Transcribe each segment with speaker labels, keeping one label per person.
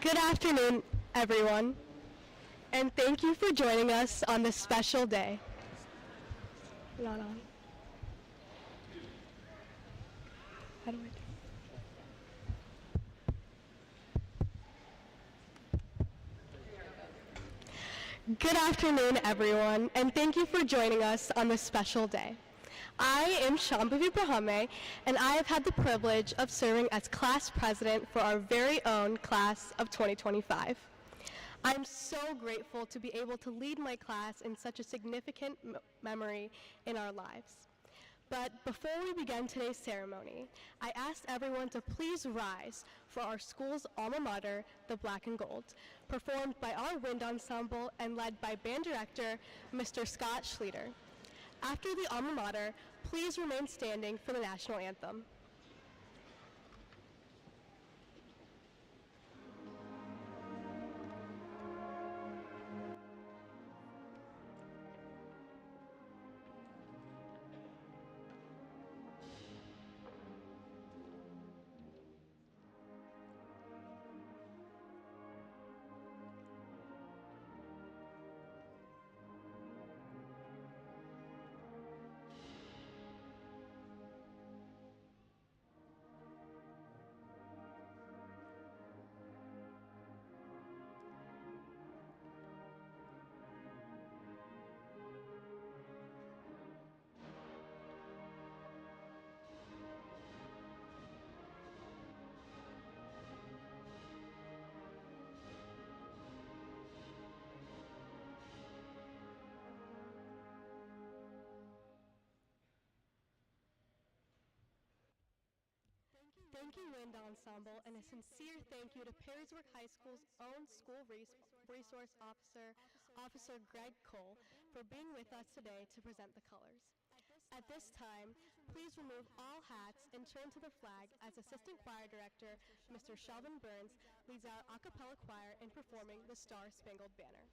Speaker 1: Good afternoon, everyone, and thank you for joining us on this special day. Not on. How do I do? Good afternoon, everyone, and thank you for joining us on this special day. I am Shambhavi Brahame, and I have had the privilege of serving as class president for our very own class of 2025. I'm so grateful to be able to lead my class in such a significant memory in our lives. But before we begin today's ceremony, I asked everyone to please rise for our school's alma mater, the Black and Gold, performed by our wind ensemble and led by band director, Mr. Scott Schleter. After the alma mater, please remain standing for the national anthem. Thank you, Wind Ensemble, and a sincere thank you to Perrysburg High School's own school resource officer, Officer Greg Cole, for being with us today to present the colors. At this time, please remove all hats and turn to the flag as Assistant Choir Director, Mr. Shelvin Burns, leads our a cappella choir in performing the Star Spangled Banner.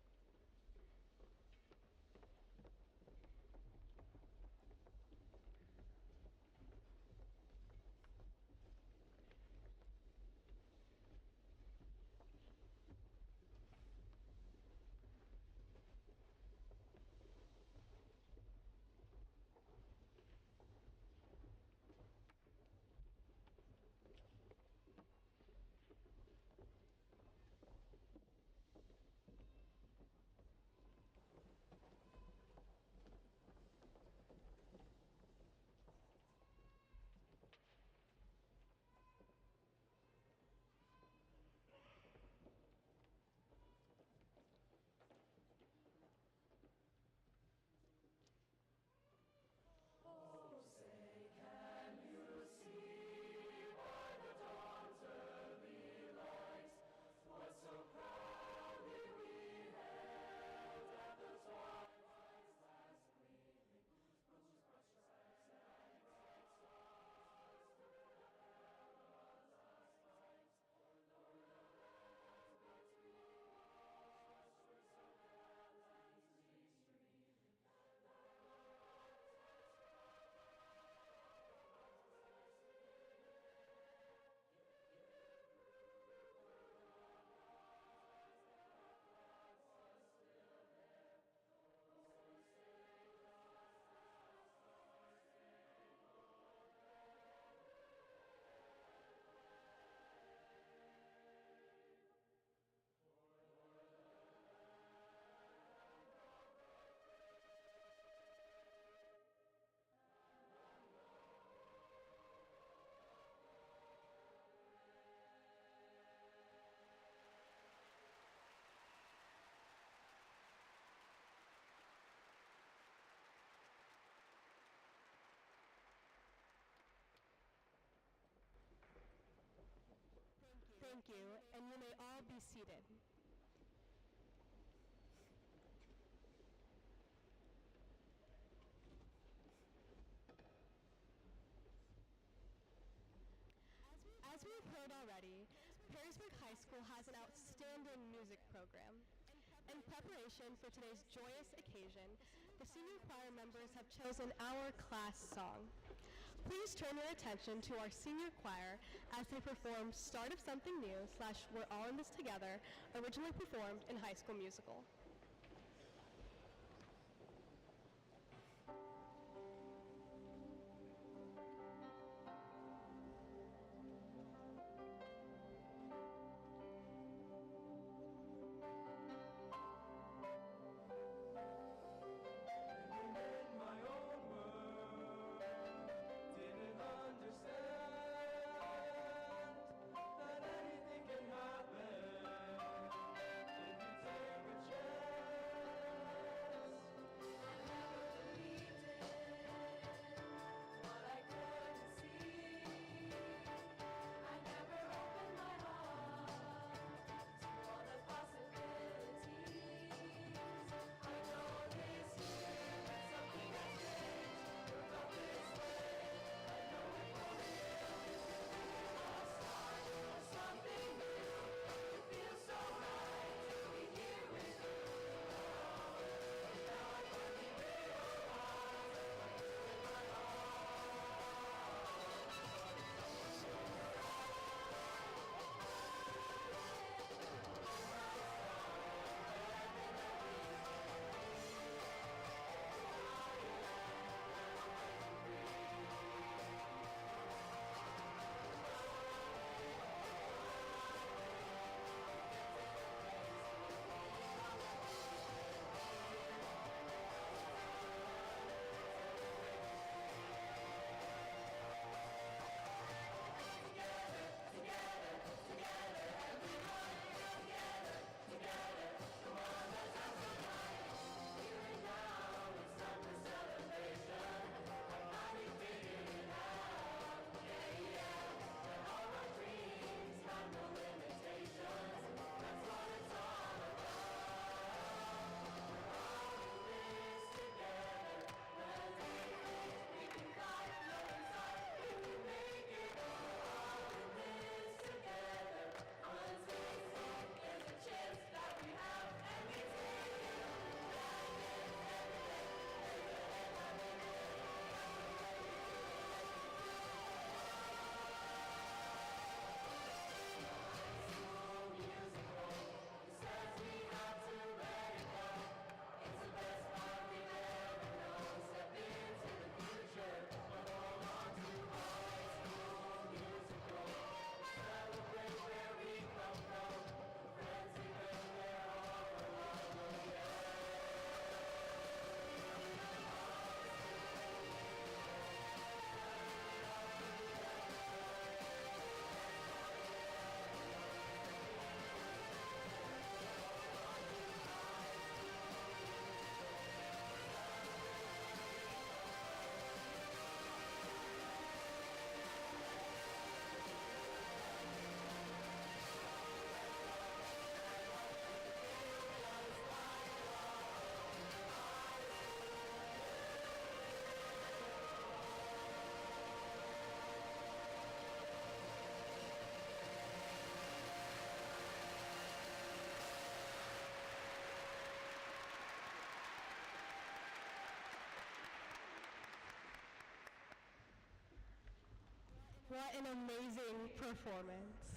Speaker 1: Thank you, and you may all be seated. As we've heard already, Perrysburg High School has an outstanding music program. In preparation for today's joyous occasion, the senior choir members have chosen our class song. Please turn your attention to our senior choir as they perform Start of Something New / We're All in This Together, originally performed in High School Musical. What an amazing performance.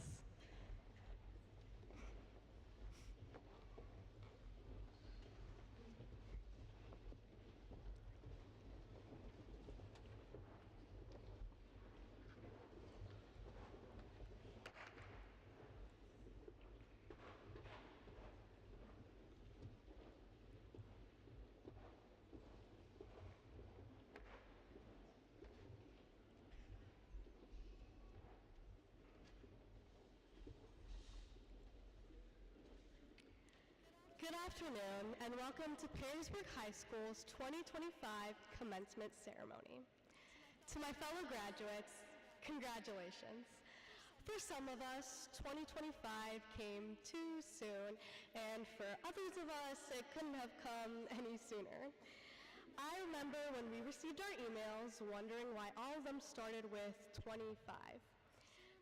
Speaker 1: Good afternoon, and welcome to Perrysburg High School's 2025 commencement ceremony. To my fellow graduates, congratulations. For some of us, 2025 came too soon, and for others of us, it couldn't have come any sooner. I remember when we received our emails wondering why all of them started with 25.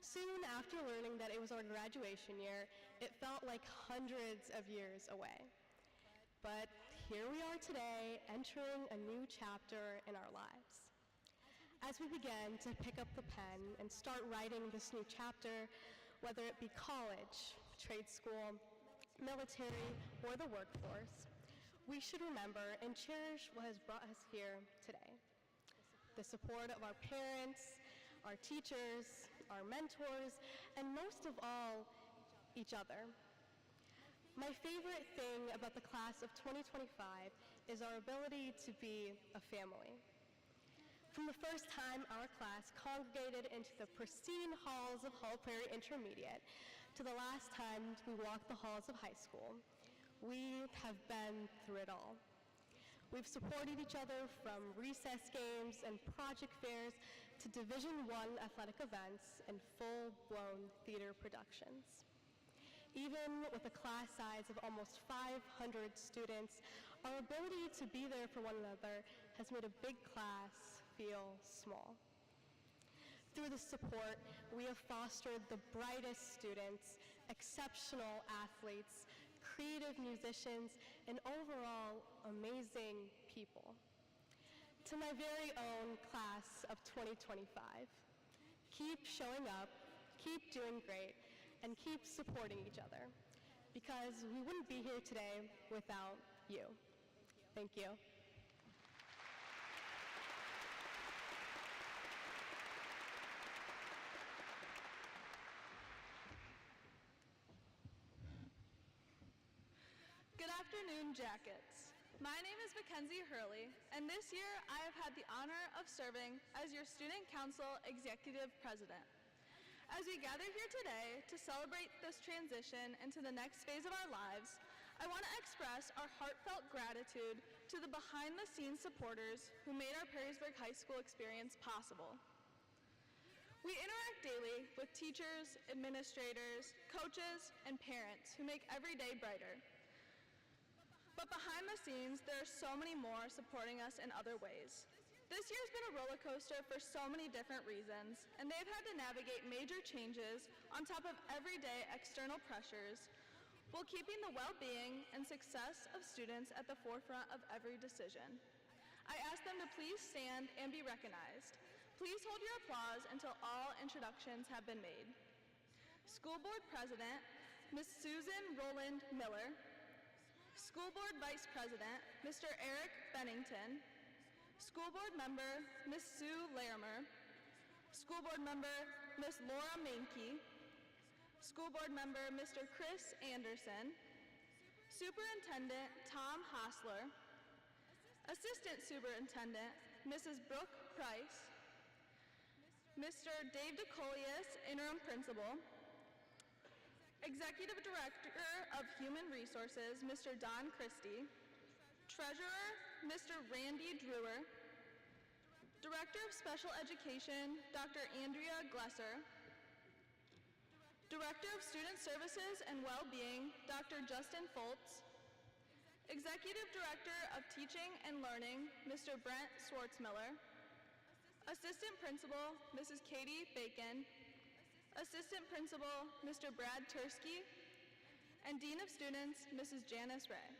Speaker 1: Soon after learning that it was our graduation year, it felt like hundreds of years away. But here we are today, entering a new chapter in our lives. As we begin to pick up the pen and start writing this new chapter, whether it be college, trade school, military, or the workforce, we should remember and cherish what has brought us here today. The support of our parents, our teachers, our mentors, and most of all, each other. My favorite thing about the class of 2025 is our ability to be a family. From the first time our class congregated into the pristine halls of Hall Prairie Intermediate to the last time we walked the halls of high school, we have been through it all. We've supported each other from recess games and project fairs to Division I athletic events and full-blown theater productions. Even with a class size of almost 500 students, our ability to be there for one another has made a big class feel small. Through the support, we have fostered the brightest students, exceptional athletes, creative musicians, and overall amazing people. To my very own class of 2025, keep showing up, keep doing great, and keep supporting each other, because we wouldn't be here today without you. Thank you.
Speaker 2: Good afternoon, Jackets. My name is Mackenzie Hurley, and this year I have had the honor of serving as your Student Council Executive President. As we gather here today to celebrate this transition into the next phase of our lives, I want to express our heartfelt gratitude to the behind-the-scenes supporters who made our Perrysburg High School experience possible. We interact daily with teachers, administrators, coaches, and parents who make every day brighter. But behind the scenes, there are so many more supporting us in other ways. This year's been a roller coaster for so many different reasons, and they've had to navigate major changes on top of everyday external pressures, while keeping the well-being and success of students at the forefront of every decision. I ask them to please stand and be recognized. Please hold your applause until all introductions have been made. School Board President, Ms. Susan Roland Miller. School Board Vice President, Mr. Eric Bennington. School Board Member, Ms. Sue Larimer. School Board Member, Ms. Laura Mankey. School Board Member, Mr. Chris Anderson. Superintendent, Tom Hostler. Assistant Superintendent, Mrs. Brooke Price. Mr. Dave DeColius, Interim Principal. Executive Director of Human Resources, Mr. Don Christie. Treasurer, Mr. Randy Drewer. Director of Special Education, Dr. Andrea Glesser. Director of Student Services and Well-Being, Dr. Justin Foltz. Executive Director of Teaching and Learning, Mr. Brent Swartzmiller. Assistant Principal, Mrs. Katie Bacon. Assistant Principal, Mr. Brad Tursky. And Dean of Students, Mrs. Janice Ray.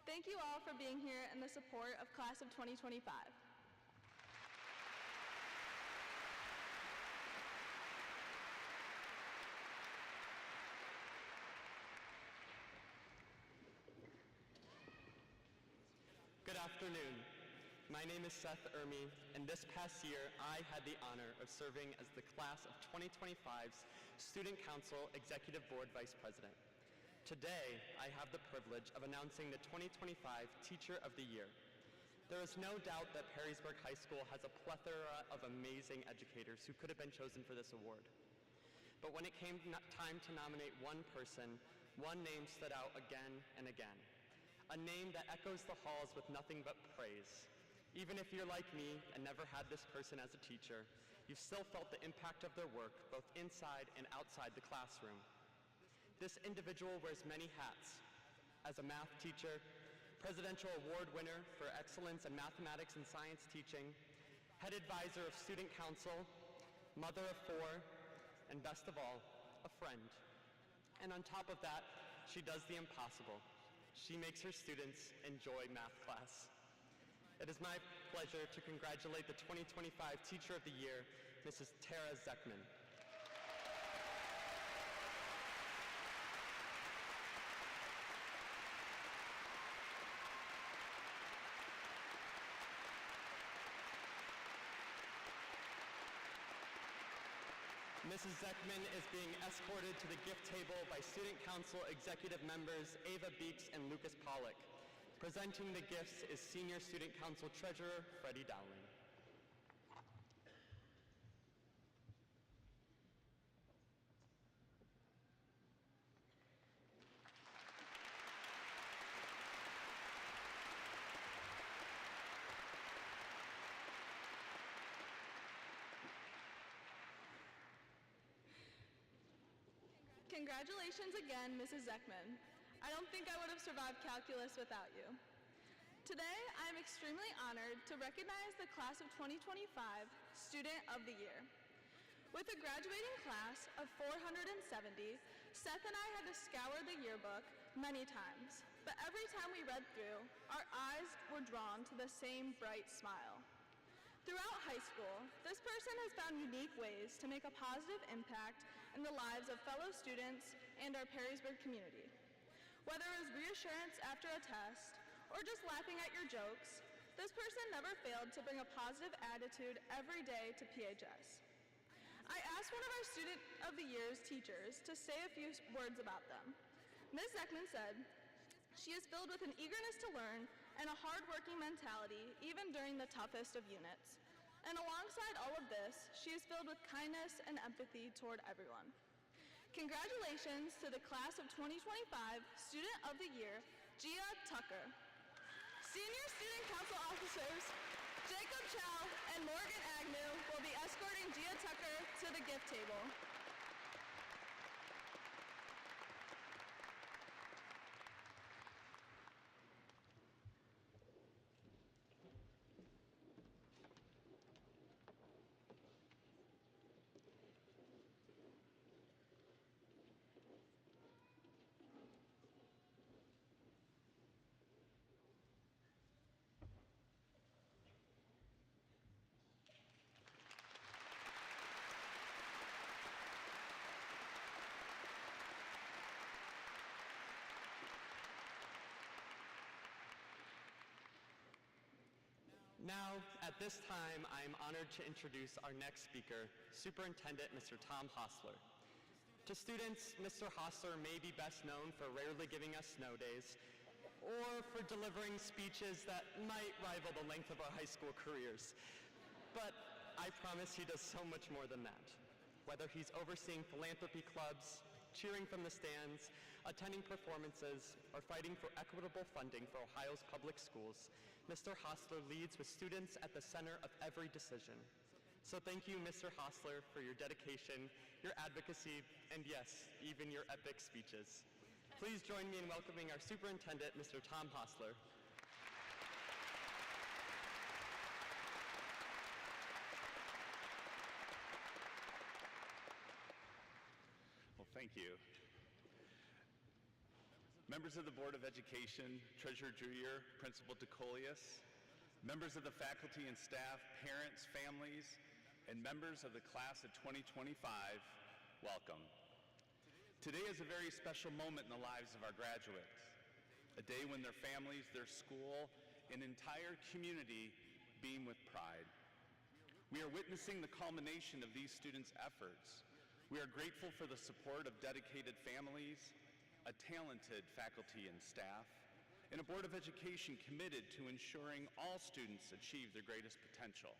Speaker 2: Thank you all for being here and the support of Class of 2025.
Speaker 3: Good afternoon. My name is Seth Ermy, and this past year I had the honor of serving as the Class of 2025's Student Council Executive Board Vice President. Today, I have the privilege of announcing the 2025 Teacher of the Year. There is no doubt that Perrysburg High School has a plethora of amazing educators who could have been chosen for this award. But when it came time to nominate one person, one name stood out again and again. A name that echoes the halls with nothing but praise. Even if you're like me and never had this person as a teacher, you've still felt the impact of their work both inside and outside the classroom. This individual wears many hats. As a math teacher, Presidential Award winner for excellence in mathematics and science teaching, head advisor of Student Council, mother of 4, and best of all, a friend. And on top of that, she does the impossible. She makes her students enjoy math class. It is my pleasure to congratulate the 2025 Teacher of the Year, Mrs. Tara Zeckman. Mrs. Zeckman is being escorted to the gift table by Student Council Executive Members Ava Beeks and Lucas Pollock. Presenting the gifts is Senior Student Council Treasurer Freddie Dowling.
Speaker 2: Congratulations again, Mrs. Zeckman. I don't think I would have survived calculus without you. Today, I am extremely honored to recognize the class of 2025 Student of the Year. With a graduating class of 470, Seth and I had to scour the yearbook many times, but every time we read through, our eyes were drawn to the same bright smile. Throughout high school, this person has found unique ways to make a positive impact in the lives of fellow students and our Perrysburg community. Whether it was reassurance after a test or just laughing at your jokes, this person never failed to bring a positive attitude every day to PHS. I asked one of our Student of the Year's teachers to say a few words about them. Ms. Zeckman said, "She is filled with an eagerness to learn and a hard-working mentality even during the toughest of units. And alongside all of this, she is filled with kindness and empathy toward everyone." Congratulations to the class of 2025 Student of the Year, Gia Tucker. Senior Student Council Officers Jacob Chow and Morgan Agnew will be escorting Gia Tucker to the gift table.
Speaker 3: Now, at this time, I am honored to introduce our next speaker, Superintendent Mr. Tom Hostler. To students, Mr. Hostler may be best known for rarely giving us snow days, or for delivering speeches that might rival the length of our high school careers. But I promise he does so much more than that. Whether he's overseeing philanthropy clubs, cheering from the stands, attending performances, or fighting for equitable funding for Ohio's public schools, Mr. Hostler leads with students at the center of every decision. So thank you, Mr. Hostler, for your dedication, your advocacy, and yes, even your epic speeches. Please join me in welcoming our superintendent, Mr. Tom Hostler.
Speaker 4: Well, thank you. Members of the Board of Education, Treasurer Dreyer, Principal DeColius, members of the faculty and staff, parents, families, and members of the class of 2025, welcome. Today is a very special moment in the lives of our graduates, a day when their families, their school, and entire community beam with pride. We are witnessing the culmination of these students' efforts. We are grateful for the support of dedicated families, a talented faculty and staff, and a Board of Education committed to ensuring all students achieve their greatest potential.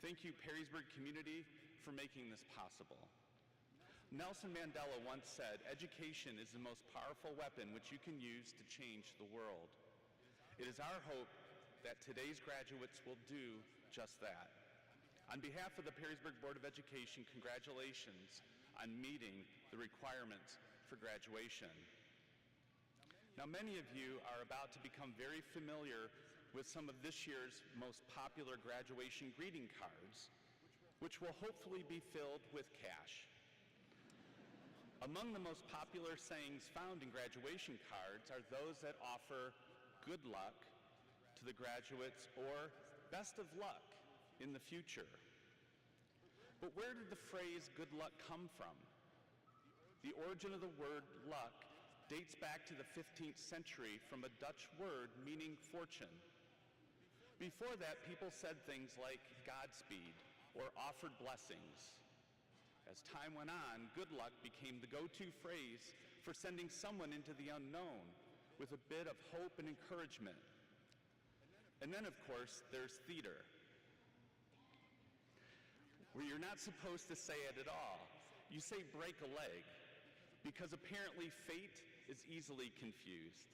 Speaker 4: Thank you, Perrysburg community, for making this possible. Nelson Mandela once said, "Education is the most powerful weapon which you can use to change the world." It is our hope that today's graduates will do just that. On behalf of the Perrysburg Board of Education, congratulations on meeting the requirements for graduation. Now, many of you are about to become very familiar with some of this year's most popular graduation greeting cards, which will hopefully be filled with cash. Among the most popular sayings found in graduation cards are those that offer good luck, to the graduates, or best of luck in the future. But where did the phrase good luck come from? The origin of the word luck dates back to the 15th century from a Dutch word meaning fortune. Before that, people said things like Godspeed or offered blessings. As time went on, good luck became the go-to phrase for sending someone into the unknown with a bit of hope and encouragement. And then, of course, there's theater, where you're not supposed to say it at all. You say break a leg, because apparently fate is easily confused.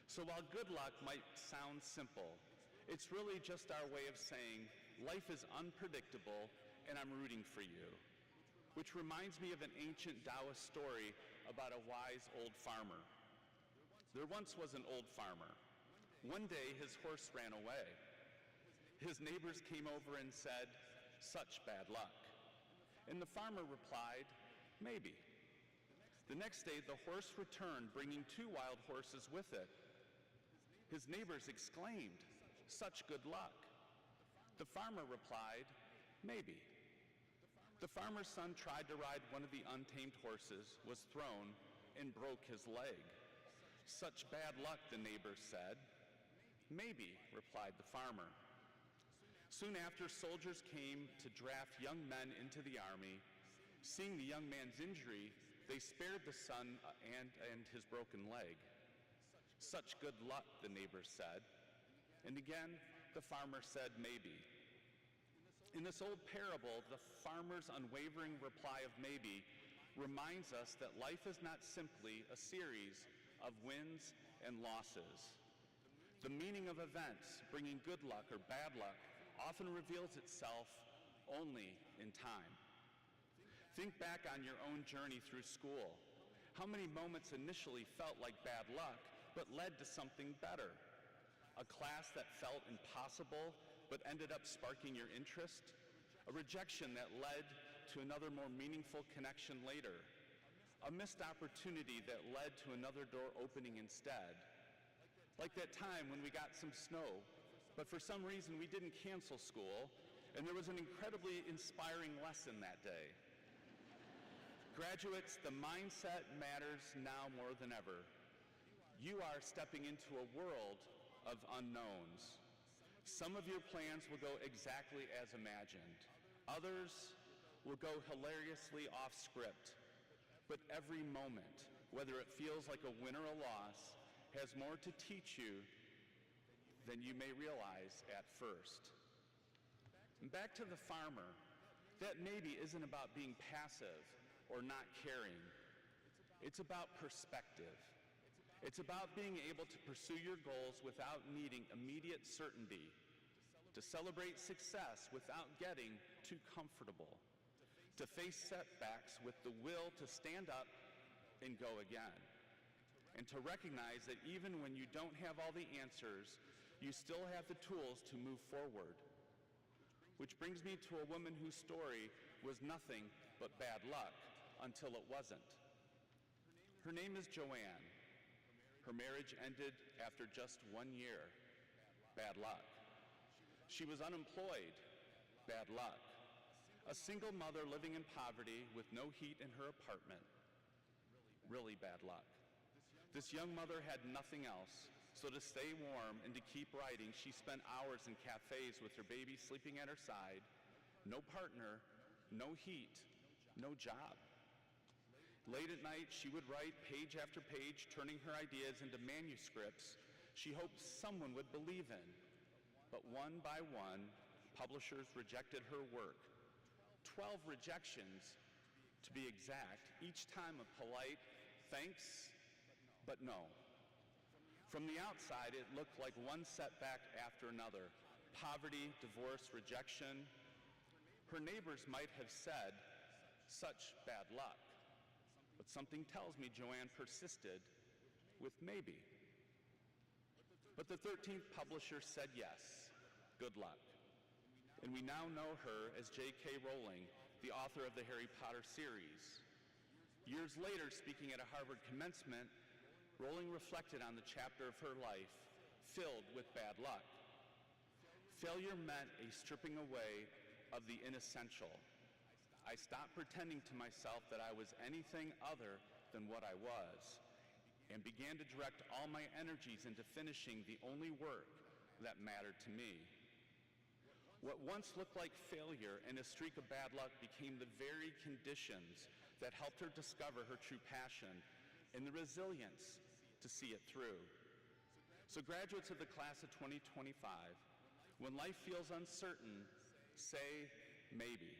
Speaker 4: So while good luck might sound simple, it's really just our way of saying life is unpredictable and I'm rooting for you. Which reminds me of an ancient Taoist story about a wise old farmer. There once was an old farmer. One day his horse ran away. His neighbors came over and said, "Such bad luck." And the farmer replied, "Maybe." The next day the horse returned bringing 2 wild horses with it. His neighbors exclaimed, "Such good luck." The farmer replied, "Maybe." The farmer's son tried to ride one of the untamed horses, was thrown, and broke his leg. "Such bad luck," the neighbors said. "Maybe," replied the farmer. Soon after, soldiers came to draft young men into the army. Seeing the young man's injury, they spared the son and his broken leg. "Such good luck," the neighbors said. And again, the farmer said, "Maybe." In this old parable, the farmer's unwavering reply of maybe reminds us that life is not simply a series of wins and losses. The meaning of events, bringing good luck or bad luck, often reveals itself only in time. Think back on your own journey through school. How many moments initially felt like bad luck, but led to something better? A class that felt impossible, but ended up sparking your interest? A rejection that led to another more meaningful connection later? A missed opportunity that led to another door opening instead? Like that time when we got some snow, but for some reason we didn't cancel school, and there was an incredibly inspiring lesson that day. Graduates, the mindset matters now more than ever. You are stepping into a world of unknowns. Some of your plans will go exactly as imagined. Others will go hilariously off script. But every moment, whether it feels like a win or a loss, has more to teach you than you may realize at first. And back to the farmer, that maybe isn't about being passive or not caring. It's about perspective. It's about being able to pursue your goals without needing immediate certainty, to celebrate success without getting too comfortable, to face setbacks with the will to stand up and go again, and to recognize that even when you don't have all the answers, you still have the tools to move forward. Which brings me to a woman whose story was nothing but bad luck until it wasn't. Her name is Joanne. Her marriage ended after just 1 year. Bad luck. She was unemployed. Bad luck. A single mother living in poverty with no heat in her apartment. Really bad luck. This young mother had nothing else, so to stay warm and to keep writing, she spent hours in cafes with her baby sleeping at her side. No partner, no heat, no job. Late at night, she would write page after page, turning her ideas into manuscripts she hoped someone would believe in. But one by one, publishers rejected her work. 12 rejections, to be exact, each time a polite thanks, but no. From the outside, it looked like one setback after another. Poverty, divorce, rejection. Her neighbors might have said, "Such bad luck." But something tells me Joanne persisted with maybe. But the 13th publisher said yes, good luck. And we now know her as J.K. Rowling, the author of the Harry Potter series. Years later, speaking at a Harvard commencement, Rowling reflected on the chapter of her life, filled with bad luck. Failure meant a stripping away of the inessential. I stopped pretending to myself that I was anything other than what I was, and began to direct all my energies into finishing the only work that mattered to me. What once looked like failure and a streak of bad luck became the very conditions that helped her discover her true passion and the resilience to see it through. So graduates of the class of 2025, when life feels uncertain, say maybe.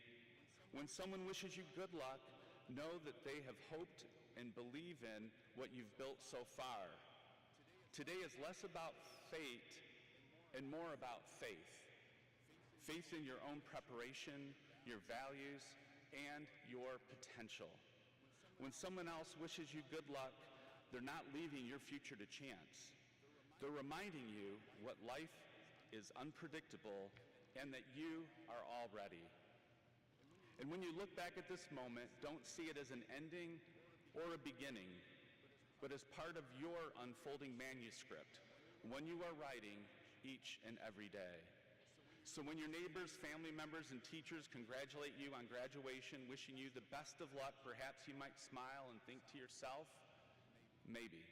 Speaker 4: When someone wishes you good luck, know that they have hoped and believe in what you've built so far. Today is less about fate and more about faith. Faith in your own preparation, your values, and your potential. When someone else wishes you good luck, they're not leaving your future to chance. They're reminding you what life is unpredictable and that you are all ready. And when you look back at this moment, don't see it as an ending or a beginning, but as part of your unfolding manuscript, one you are writing each and every day. So when your neighbors, family members, and teachers congratulate you on graduation, wishing you the best of luck, perhaps you might smile and think to yourself, maybe.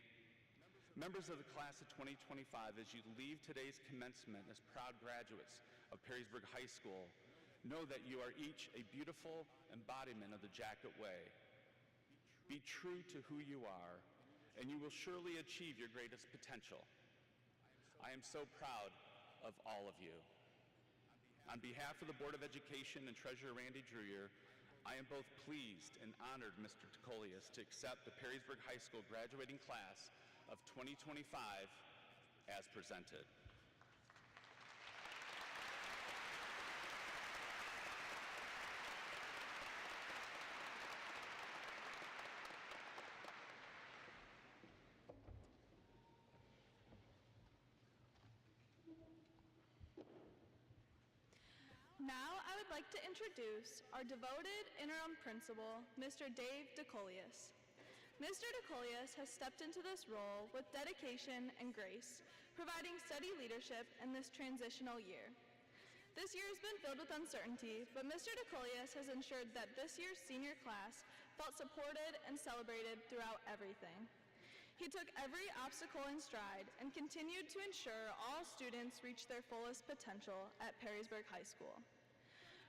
Speaker 4: Members of the class of 2025, as you leave today's commencement as proud graduates of Perrysburg High School, know that you are each a beautiful embodiment of the Jacket Way. Be true to who you are, and you will surely achieve your greatest potential. I am so proud of all of you. On behalf of the Board of Education and Treasurer Randy Druyer, I am both pleased and honored, Mr. Tikolius, to accept the Perrysburg High School graduating class of 2025 as presented.
Speaker 2: Now I would like to introduce our devoted interim principal, Mr. Dave Tikolius. Mr. Tikolius has stepped into this role with dedication and grace, providing steady leadership in this transitional year. This year has been filled with uncertainty, but Mr. Tikolius has ensured that this year's senior class felt supported and celebrated throughout everything. He took every obstacle in stride and continued to ensure all students reach their fullest potential at Perrysburg High School.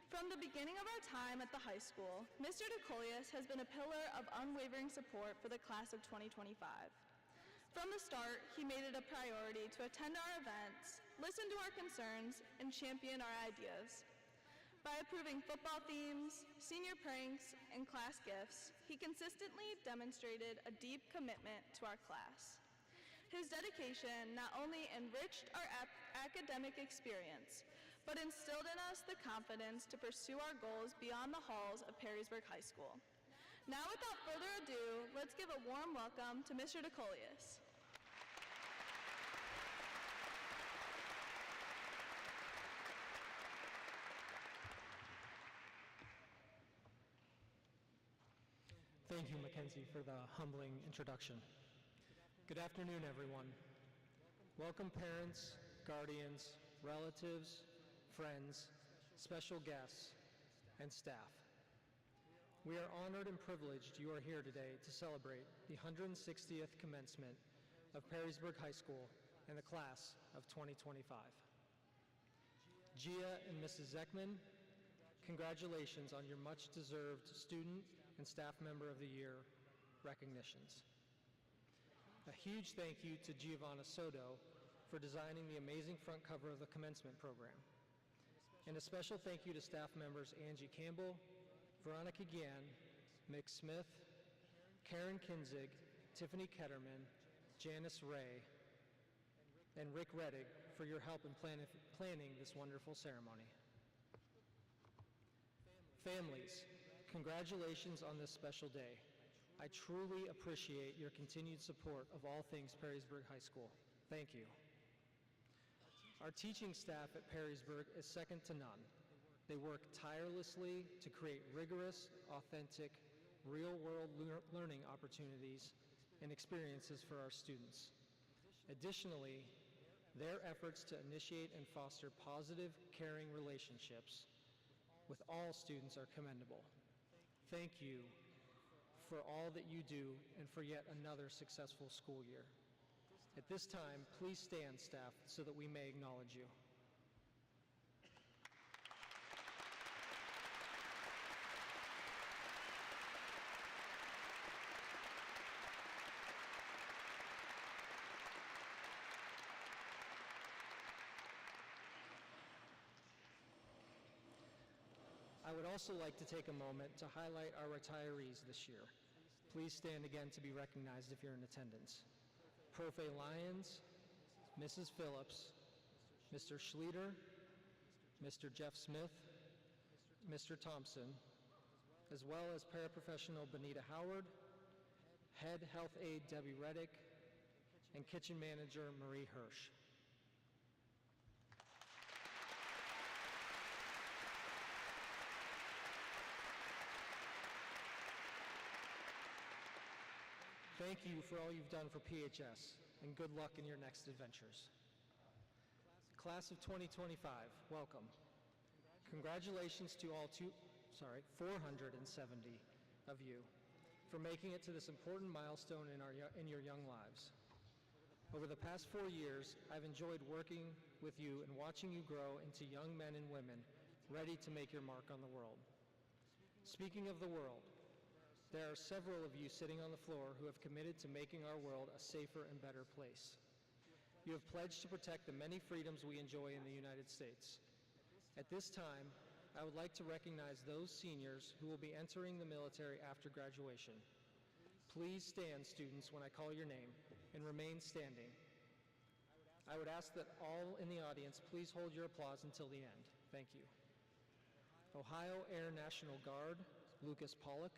Speaker 2: From the beginning of our time at the high school, Mr. Tikolius has been a pillar of unwavering support for the class of 2025. From the start, he made it a priority to attend our events, listen to our concerns, and champion our ideas. By approving football themes, senior pranks, and class gifts, he consistently demonstrated a deep commitment to our class. His dedication not only enriched our academic experience, but instilled in us the confidence to pursue our goals beyond the halls of Perrysburg High School. Now, without further ado, let's give a warm welcome to Mr. Tikolius.
Speaker 5: Thank you, Mackenzie, for the humbling introduction. Good afternoon, everyone. Welcome parents, guardians, relatives, friends, special guests, and staff. We are honored and privileged you are here today to celebrate the 160th commencement of Perrysburg High School and the class of 2025. Gia and Mrs. Zeckman, congratulations on your much-deserved Student and Staff Member of the Year recognitions. A huge thank you to Giovanna Soto for designing the amazing front cover of the commencement program. And a special thank you to staff members Angie Campbell, Veronica Gian, Mick Smith, Karen Kinzig, Tiffany Ketterman, Janice Ray, and Rick Reddig for your help in planning this wonderful ceremony. Families, congratulations on this special day. I truly appreciate your continued support of all things Perrysburg High School. Thank you. Our teaching staff at Perrysburg is second to none. They work tirelessly to create rigorous, authentic, real-world learning opportunities and experiences for our students. Additionally, Their efforts to initiate and foster positive, caring relationships with all students are commendable. Thank you for all that you do and for yet another successful school year. At this time, please stand, staff, so that we may acknowledge you. I would also like to take a moment to highlight our retirees this year. Please stand again to be recognized if you're in attendance. Profe Lyons, Mrs. Phillips, Mr. Schlueter, Mr. Jeff Smith, Mr. Thompson, as well as paraprofessional Benita Howard, Head Health Aide Debbie Reddick, and Kitchen Manager Marie Hirsch. Thank you for all you've done for PHS, and good luck in your next adventures. Class of 2025, welcome. Congratulations to all 470 of you for making it to this important milestone in your young lives. Over the past 4 years, I've enjoyed working with you and watching you grow into young men and women ready to make your mark on the world. Speaking of the world, there are several of you sitting on the floor who have committed to making our world a safer and better place. You have pledged to protect the many freedoms we enjoy in the United States. At this time, I would like to recognize those seniors who will be entering the military after graduation. Please stand, students, when I call your name, and remain standing. I would ask that all in the audience please hold your applause until the end. Thank you. Ohio Air National Guard, Lucas Pollock.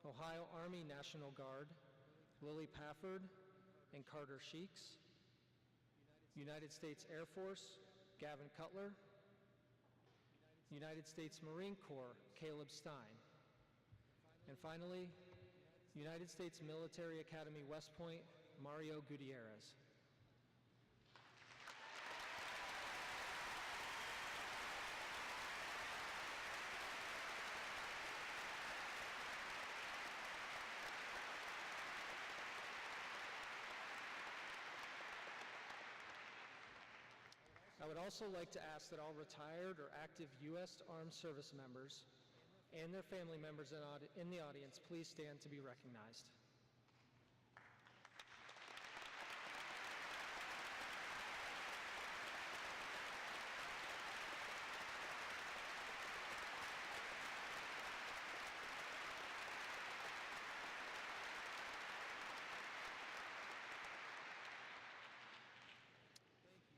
Speaker 5: Ohio Army National Guard, Lily Pafford and Carter Sheeks. United States Air Force, Gavin Cutler. United States Marine Corps, Caleb Stein. And finally, United States Military Academy West Point, Mario Gutierrez. I would also like to ask that all retired or active U.S. Armed Service members and their family members in the audience please stand to be recognized.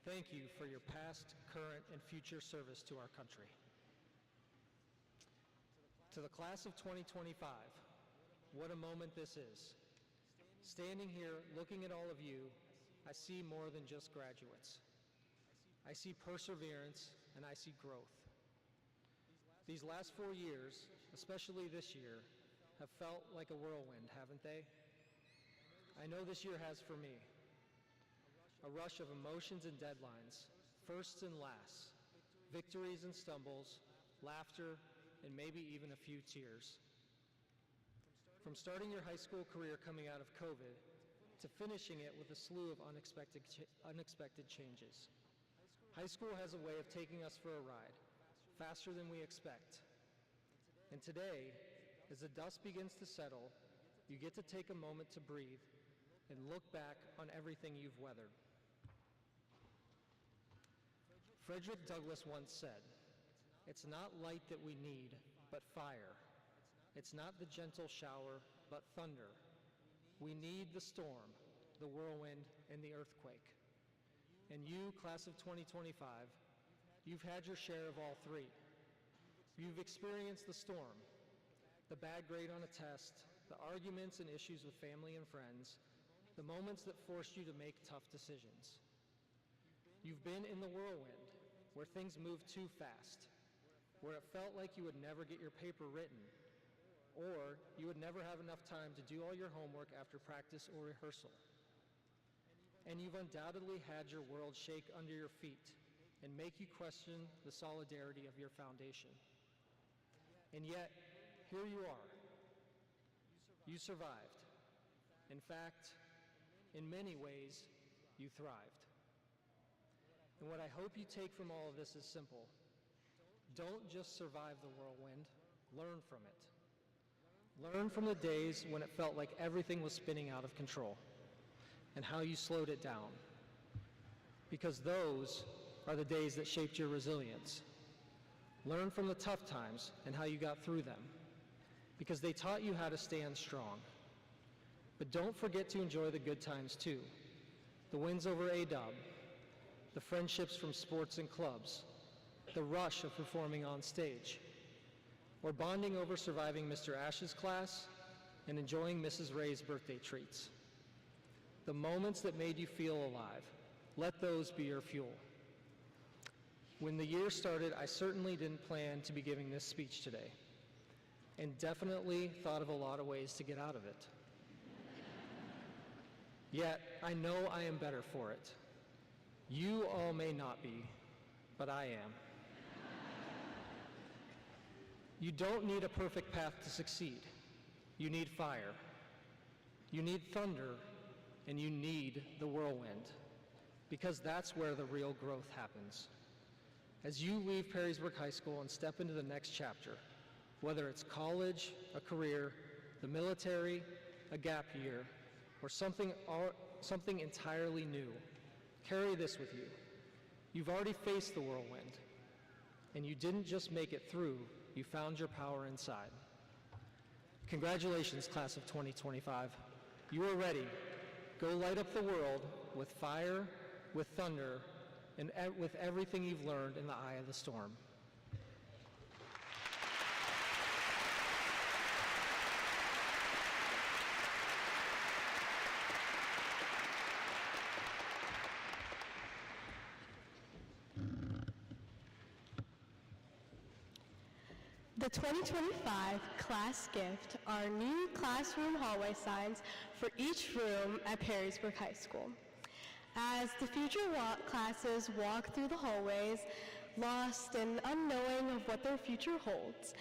Speaker 5: Thank you for your past, current, and future service to our country. To the class of 2025, what a moment this is. Standing here, looking at all of you, I see more than just graduates. I see perseverance, and I see growth. These last 4 years, especially this year, have felt like a whirlwind, haven't they? I know this year has for me. A rush of emotions and deadlines, firsts and lasts, victories and stumbles, laughter, and maybe even a few tears. From starting your high school career coming out of COVID to finishing it with a slew of unexpected changes. High school has a way of taking us for a ride, faster than we expect. And today, as the dust begins to settle, you get to take a moment to breathe and look back on everything you've weathered. Frederick Douglass once said, "It's not light that we need, but fire. It's not the gentle shower, but thunder. We need the storm, the whirlwind, and the earthquake." And you, class of 2025, you've had your share of all three. You've experienced the storm, the bad grade on a test, the arguments and issues with family and friends, the moments that forced you to make tough decisions. You've been in the whirlwind, where things moved too fast, where it felt like you would never get your paper written, or you would never have enough time to do all your homework after practice or rehearsal. And you've undoubtedly had your world shake under your feet and make you question the solidarity of your foundation. And yet, here you are. You survived. In fact, in many ways, you thrived. And what I hope you take from all of this is simple. Don't just survive the whirlwind, learn from it. Learn from the days when it felt like everything was spinning out of control and how you slowed it down. Because those are the days that shaped your resilience. Learn from the tough times and how you got through them, because they taught you how to stand strong. But don't forget to enjoy the good times too. The wins over A-Dub, the friendships from sports and clubs, the rush of performing on stage, or bonding over surviving Mr. Ash's class and enjoying Mrs. Ray's birthday treats. The moments that made you feel alive, let those be your fuel. When the year started, I certainly didn't plan to be giving this speech today, and definitely thought of a lot of ways to get out of it. Yet, I know I am better for it. You all may not be, but I am. You don't need a perfect path to succeed. You need fire. You need thunder, and you need the whirlwind, because that's where the real growth happens. As you leave Perrysburg High School and step into the next chapter, whether it's college, a career, the military, a gap year, or something entirely new, carry this with you. You've already faced the whirlwind, and you didn't just make it through, you found your power inside. Congratulations, class of 2025. You are ready. Go light up the world with fire, with thunder, and with everything you've learned in the eye of the storm.
Speaker 1: The 2025 class gift are new classroom hallway signs for each room at Perrysburg High School. As the future classes walk through the hallways, lost and unknowing of what their future holds,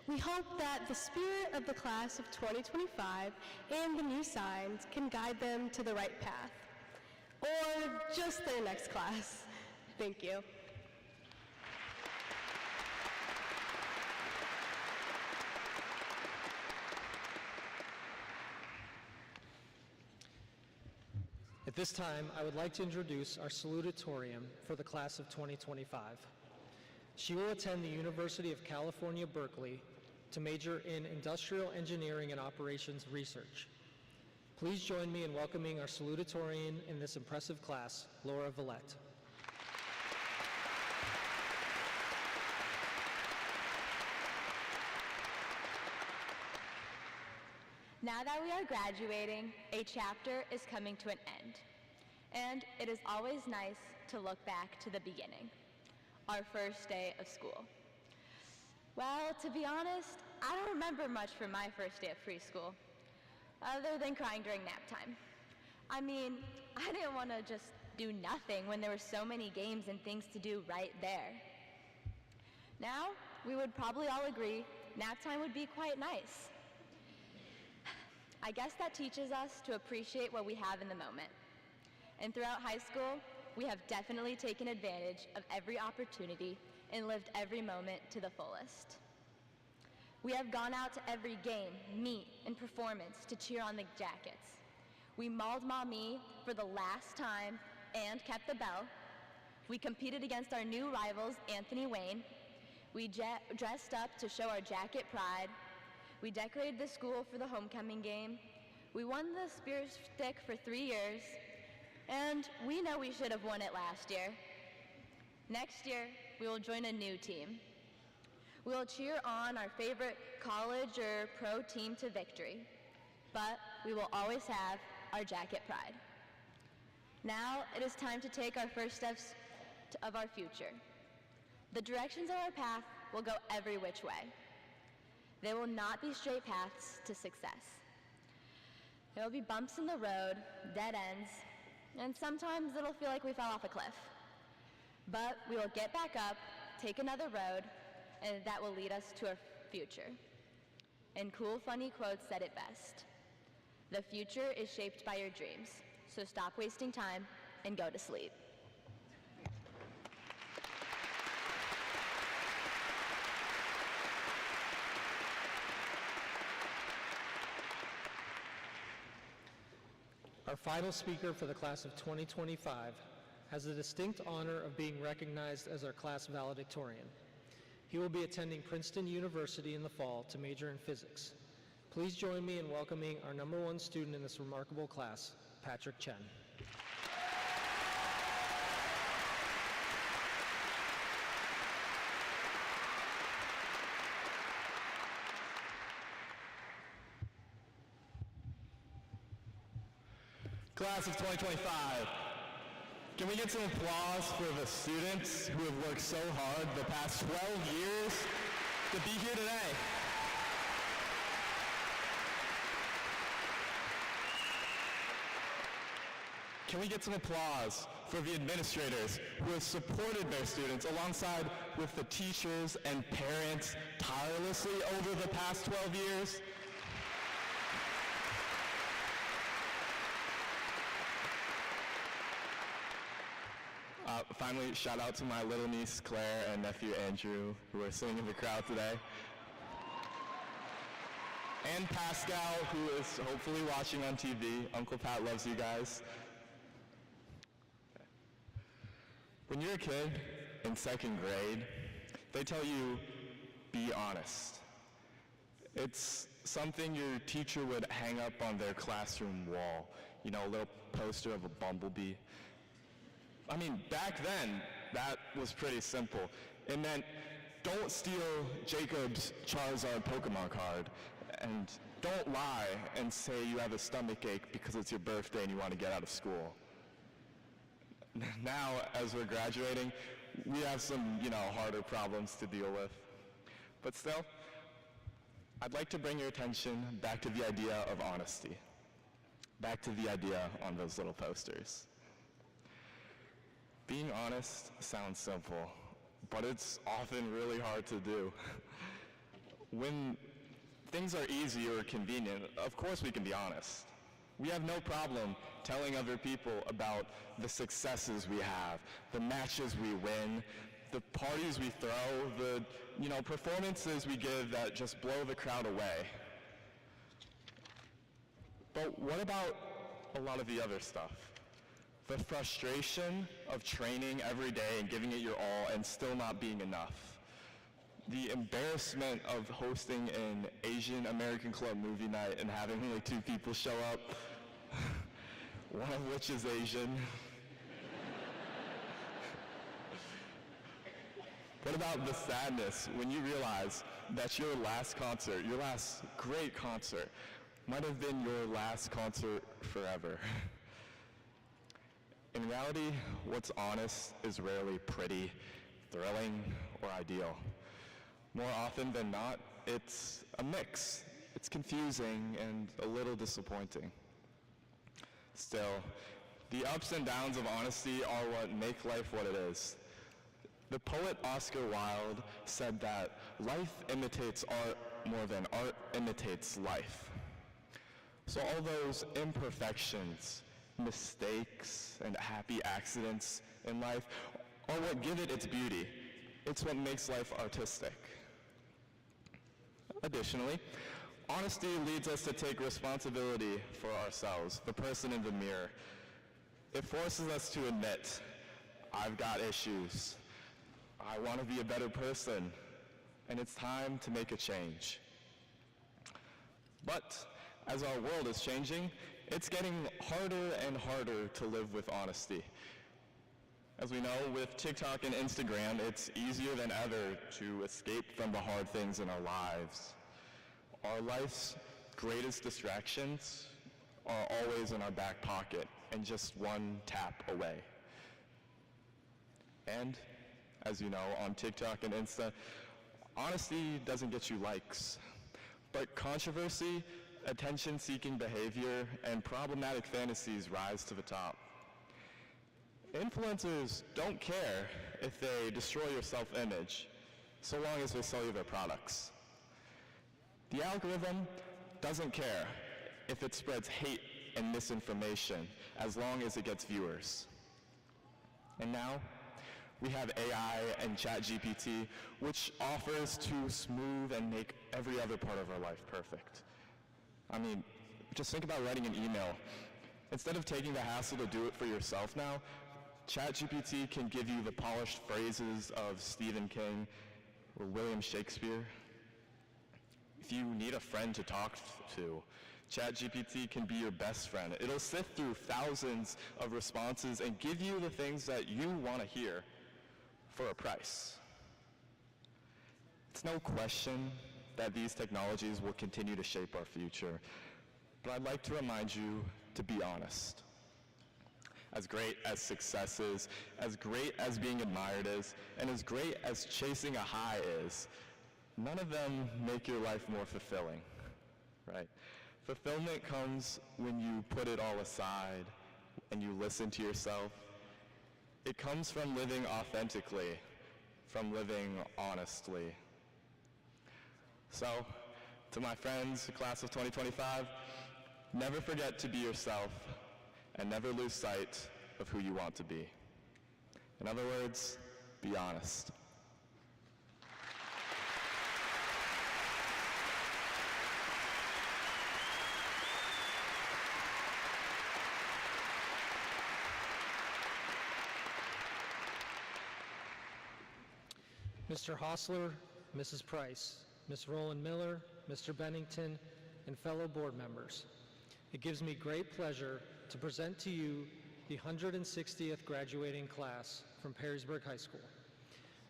Speaker 1: we hope that the spirit of the class of 2025 and the new signs can guide them to the right path, or just their next class. Thank you.
Speaker 5: At this time, I would like to introduce our salutatorian for the class of 2025. She will attend the University of California, Berkeley to major in Industrial Engineering and Operations Research. Please join me in welcoming our salutatorian in this impressive class, Laura Villette.
Speaker 6: Now that we are graduating, a chapter is coming to an end. And it is always nice to look back to the beginning, our first day of school. Well, to be honest, I don't remember much from my first day of preschool, other than crying during nap time. I mean, I didn't want to just do nothing when there were so many games and things to do right there. Now, we would probably all agree nap time would be quite nice. I guess that teaches us to appreciate what we have in the moment. And throughout high school, we have definitely taken advantage of every opportunity and lived every moment to the fullest. We have gone out to every game, meet, and performance to cheer on the Jackets. We mauled Mommy for the last time and kept the bell. We competed against our new rivals, Anthony Wayne. We dressed up to show our Jacket pride. We decorated the school for the homecoming game. We won the Spear Stick for 3 years, and we know we should have won it last year. Next year, we will join a new team. We will cheer on our favorite college or pro team to victory, but we will always have our Jacket pride. Now it is time to take our first steps of our future. The directions of our path will go every which way. There will not be straight paths to success. There will be bumps in the road, dead ends, And sometimes it'll feel like we fell off a cliff. But we will get back up, take another road, and that will lead us to our future. And Cool Funny Quotes said it best. The future is shaped by your dreams, so stop wasting time and go to sleep.
Speaker 5: Our final speaker for the class of 2025 has the distinct honor of being recognized as our class valedictorian. He will be attending Princeton University in the fall to major in physics. Please join me in welcoming our #1 student in this remarkable class, Patrick Chen.
Speaker 7: Class of 2025, can we get some applause for the students who have worked so hard the past 12 years to be here today? Can we get some applause for the administrators who have supported their students alongside with the teachers and parents tirelessly over the past 12 years? Finally, shout out to my little niece Claire and nephew Andrew, who are sitting in the crowd today. And Pascal, who is hopefully watching on TV. Uncle Pat loves you guys. When you're a kid in 2nd grade, they tell you, be honest. It's something your teacher would hang up on their classroom wall. You know, a little poster of a bumblebee. I mean, back then, that was pretty simple. It meant, don't steal Jacob's Charizard Pokemon card, and don't lie and say you have a stomach ache because it's your birthday and you want to get out of school. Now, as we're graduating, we have some, harder problems to deal with. But still, I'd like to bring your attention back to the idea of honesty. Back to the idea on those little posters. Being honest sounds simple, but it's often really hard to do. When things are easy or convenient, of course we can be honest. We have no problem telling other people about the successes we have, the matches we win, the parties we throw, the performances we give that just blow the crowd away. But what about a lot of the other stuff? The frustration of training every day and giving it your all and still not being enough. The embarrassment of hosting an Asian American Club movie night and having only 2 people show up, one of which is Asian. What about the sadness when you realize that your last concert, your last great concert, might have been your last concert forever? In reality, what's honest is rarely pretty, thrilling, or ideal. More often than not, it's a mix. It's confusing and a little disappointing. Still, the ups and downs of honesty are what make life what it is. The poet Oscar Wilde said that life imitates art more than art imitates life. So all those imperfections, mistakes, and happy accidents in life are what give it its beauty. It's what makes life artistic. Additionally, honesty leads us to take responsibility for ourselves, the person in the mirror. It forces us to admit, I've got issues. I want to be a better person, and it's time to make a change. But as our world is changing, it's getting harder and harder to live with honesty. As we know, with TikTok and Instagram, it's easier than ever to escape from the hard things in our lives. Our life's greatest distractions are always in our back pocket and just one tap away. And, as you know, on TikTok and Insta, honesty doesn't get you likes, but controversy, attention-seeking behavior, and problematic fantasies rise to the top. Influencers don't care if they destroy your self-image, so long as they sell you their products. The algorithm doesn't care if it spreads hate and misinformation, as long as it gets viewers. And now, we have AI and ChatGPT, which offers to smooth and make every other part of our life perfect. I mean, just think about writing an email. Instead of taking the hassle to do it for yourself now, ChatGPT can give you the polished phrases of Stephen King or William Shakespeare. If you need a friend to talk to, ChatGPT can be your best friend. It'll sift through thousands of responses and give you the things that you want to hear for a price. It's no question that these technologies will continue to shape our future, but I'd like to remind you to be honest. As great as success is, as great as being admired is, and as great as chasing a high is, none of them make your life more fulfilling, right? Fulfillment comes when you put it all aside and you listen to yourself. It comes from living authentically, from living honestly. So, to my friends, the class of 2025, never forget to be yourself and never lose sight of who you want to be. In other words, be honest.
Speaker 5: Mr. Hostler, Mrs. Price, Ms. Roland Miller, Mr. Bennington, and fellow board members, it gives me great pleasure to present to you the 160th graduating class from Perrysburg High School.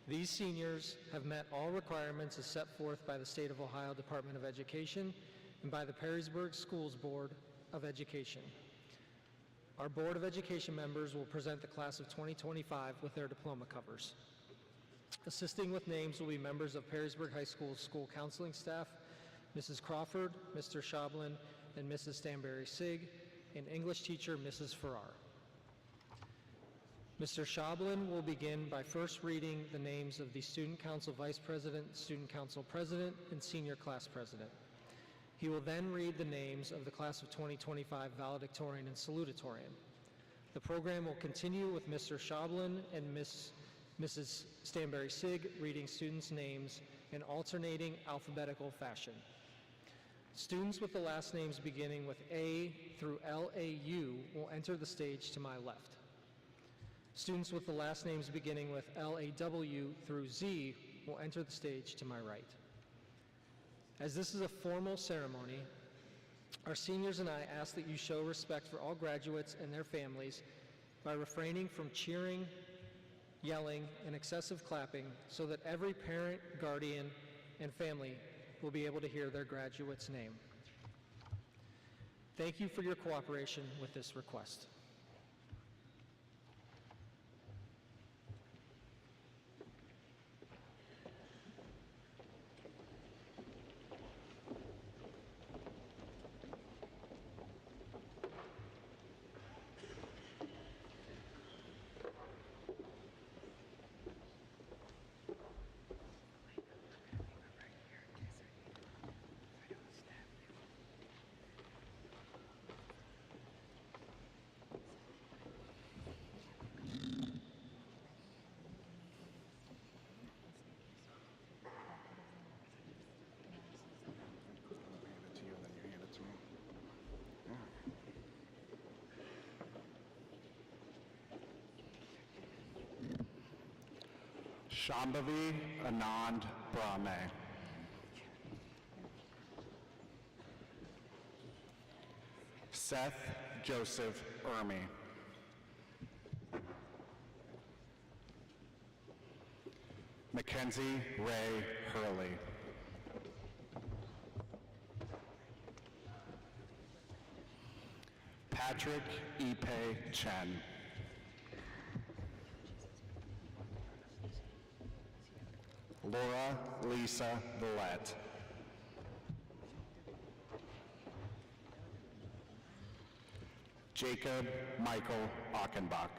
Speaker 5: These seniors have met all requirements as set forth by the State of Ohio Department of Education and by the Perrysburg Schools Board of Education. Our Board of Education members will present the class of 2025 with their diploma covers. Assisting with names will be members of Perrysburg High School's school counseling staff, Mrs. Crawford, Mr. Shoblin, and Mrs. Stanberry-Sig, and English teacher, Mrs. Farrar. Mr. Shoblin will begin by first reading the names of the Student Council Vice President, Student Council President, and Senior Class President. He will then read the names of the Class of 2025 Valedictorian and Salutatorian. The program will continue with Mr. Shoblin and Mrs. Stanberry-Sig reading students' names in alternating alphabetical fashion. Students with the last names beginning with A through LAU will enter the stage to my left. Students with the last names beginning with LAW through Z will enter the stage to my right. As this is a formal ceremony, our seniors and I ask that you show respect for all graduates and their families by refraining from cheering, yelling, and excessive clapping so that every parent, guardian, and family will be able to hear their graduate's name. Thank you for your cooperation with this request.
Speaker 8: Shambhavi Anand Brahme. Seth Joseph Ermy. Mackenzie Ray Hurley. Patrick Ipe Chen. Laura Lisa Villette. Jacob Michael Achenbach.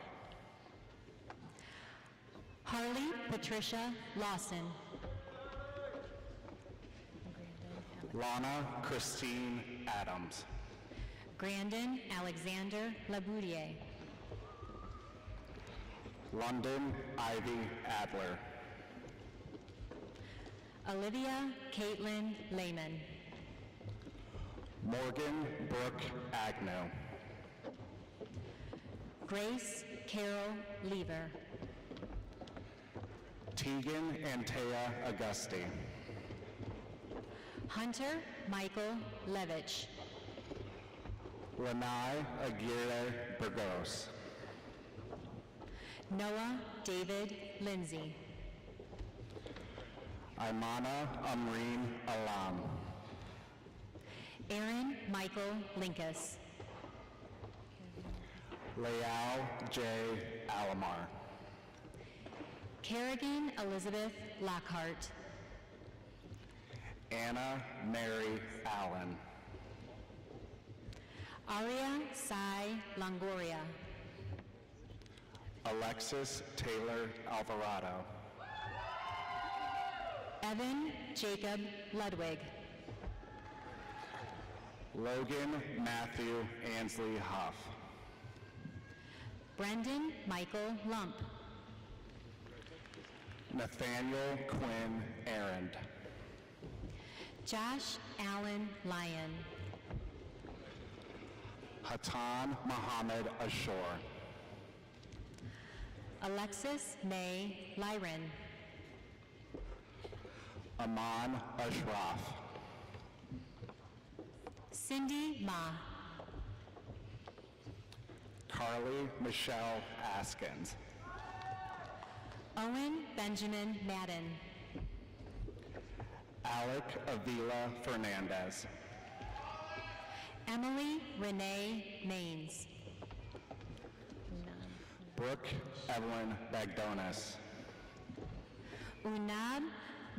Speaker 9: Harley Patricia Lawson.
Speaker 8: Lana Christine Adams.
Speaker 9: Grandin Alexander Laboudier.
Speaker 8: London Ivy Adler.
Speaker 9: Olivia Caitlin Lehman.
Speaker 8: Morgan Brooke Agnew.
Speaker 9: Grace Carol Lever.
Speaker 8: Tegan Antea Augusti.
Speaker 9: Hunter Michael Levitch.
Speaker 8: Lanai Aguirre Burgos.
Speaker 9: Noah David Lindsay.
Speaker 8: Imana Amreen Alam.
Speaker 9: Aaron Michael Linkus.
Speaker 8: Leal J. Alamar.
Speaker 9: Kerrigan Elizabeth Lockhart.
Speaker 8: Anna Mary Allen.
Speaker 9: Aria Sai Longoria.
Speaker 8: Alexis Taylor Alvarado.
Speaker 9: Evan Jacob Ludwig.
Speaker 8: Logan Matthew Ansley Huff.
Speaker 9: Brendan Michael Lump.
Speaker 8: Nathaniel Quinn Arend.
Speaker 9: Josh Allen Lyon.
Speaker 8: Hatan Muhammad Ashore.
Speaker 9: Alexis May Lyron.
Speaker 8: Aman Ashraf.
Speaker 9: Cindy Ma.
Speaker 8: Carly Michelle Askins.
Speaker 9: Owen Benjamin Madden.
Speaker 8: Alec Avila Fernandez.
Speaker 9: Emily Renee Maines.
Speaker 8: Brooke Evelyn Bagdonis.
Speaker 9: Unab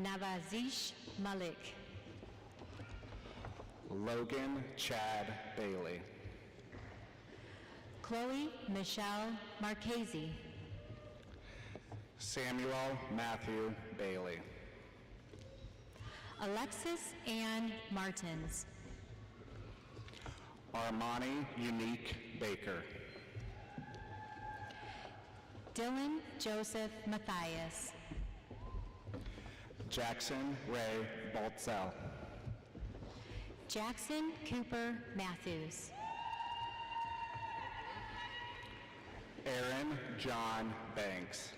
Speaker 9: Navazish Malik.
Speaker 8: Logan Chad Bailey.
Speaker 9: Chloe Michelle Marchese.
Speaker 8: Samuel Matthew Bailey.
Speaker 9: Alexis Ann Martins.
Speaker 8: Armani Unique Baker.
Speaker 9: Dylan Joseph Matthias.
Speaker 8: Jackson Ray Baltzel.
Speaker 9: Jackson Cooper Matthews.
Speaker 8: Aaron John Banks.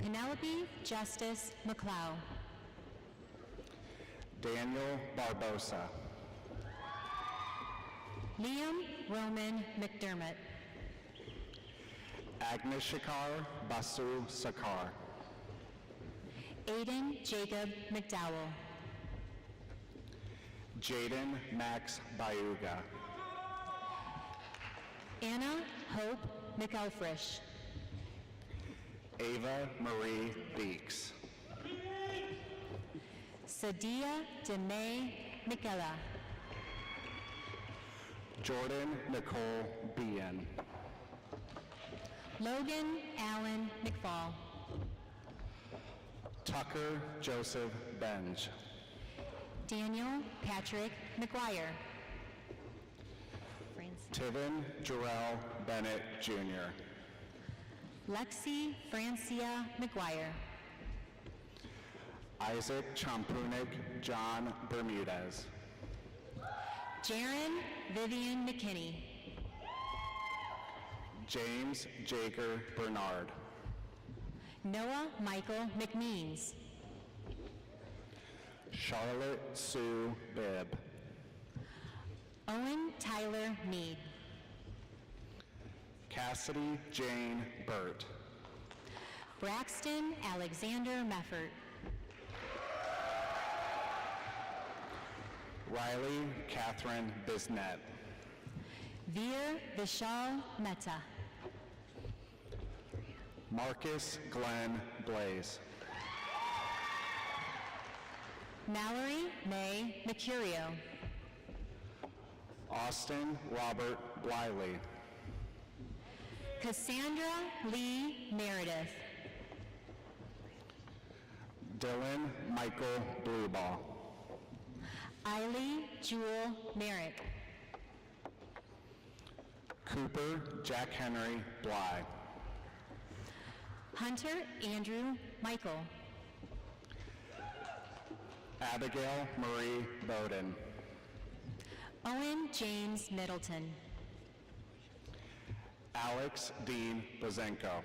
Speaker 9: Penelope Justice McLeod.
Speaker 8: Daniel Barbosa.
Speaker 9: Liam Roman McDermott.
Speaker 8: Agnes Shakar Basu Sakar.
Speaker 9: Aiden Jacob McDowell.
Speaker 8: Jaden Max Bayuga.
Speaker 9: Anna Hope McElfresh.
Speaker 8: Ava Marie Beeks.
Speaker 9: Sadia Demay Michela.
Speaker 8: Jordan Nicole Bien.
Speaker 9: Logan Allen McFall.
Speaker 8: Tucker Joseph Benj.
Speaker 9: Daniel Patrick McGuire.
Speaker 8: Tivin Jarrell Bennett Jr.
Speaker 9: Lexi Francia McGuire.
Speaker 8: Isaac Champunik John Bermudez.
Speaker 9: Jaron Vivian McKinney.
Speaker 8: James Jager Bernard.
Speaker 9: Noah Michael McMeans.
Speaker 8: Charlotte Sue Bibb.
Speaker 9: Owen Tyler Mead.
Speaker 8: Cassidy Jane Burt.
Speaker 9: Braxton Alexander Meffert.
Speaker 8: Riley Catherine Bisnet.
Speaker 9: Veer Vishal Mehta.
Speaker 8: Marcus Glenn Blaze.
Speaker 9: Mallory May Mercurio.
Speaker 8: Austin Robert Bliley.
Speaker 9: Cassandra Lee Meredith.
Speaker 8: Dylan Michael Blueball.
Speaker 9: Eiley Jewel Merrick.
Speaker 8: Cooper Jack Henry Bly.
Speaker 9: Hunter Andrew Michael.
Speaker 8: Abigail Marie Bowden.
Speaker 9: Owen James Middleton.
Speaker 8: Alex Dean Bozenko.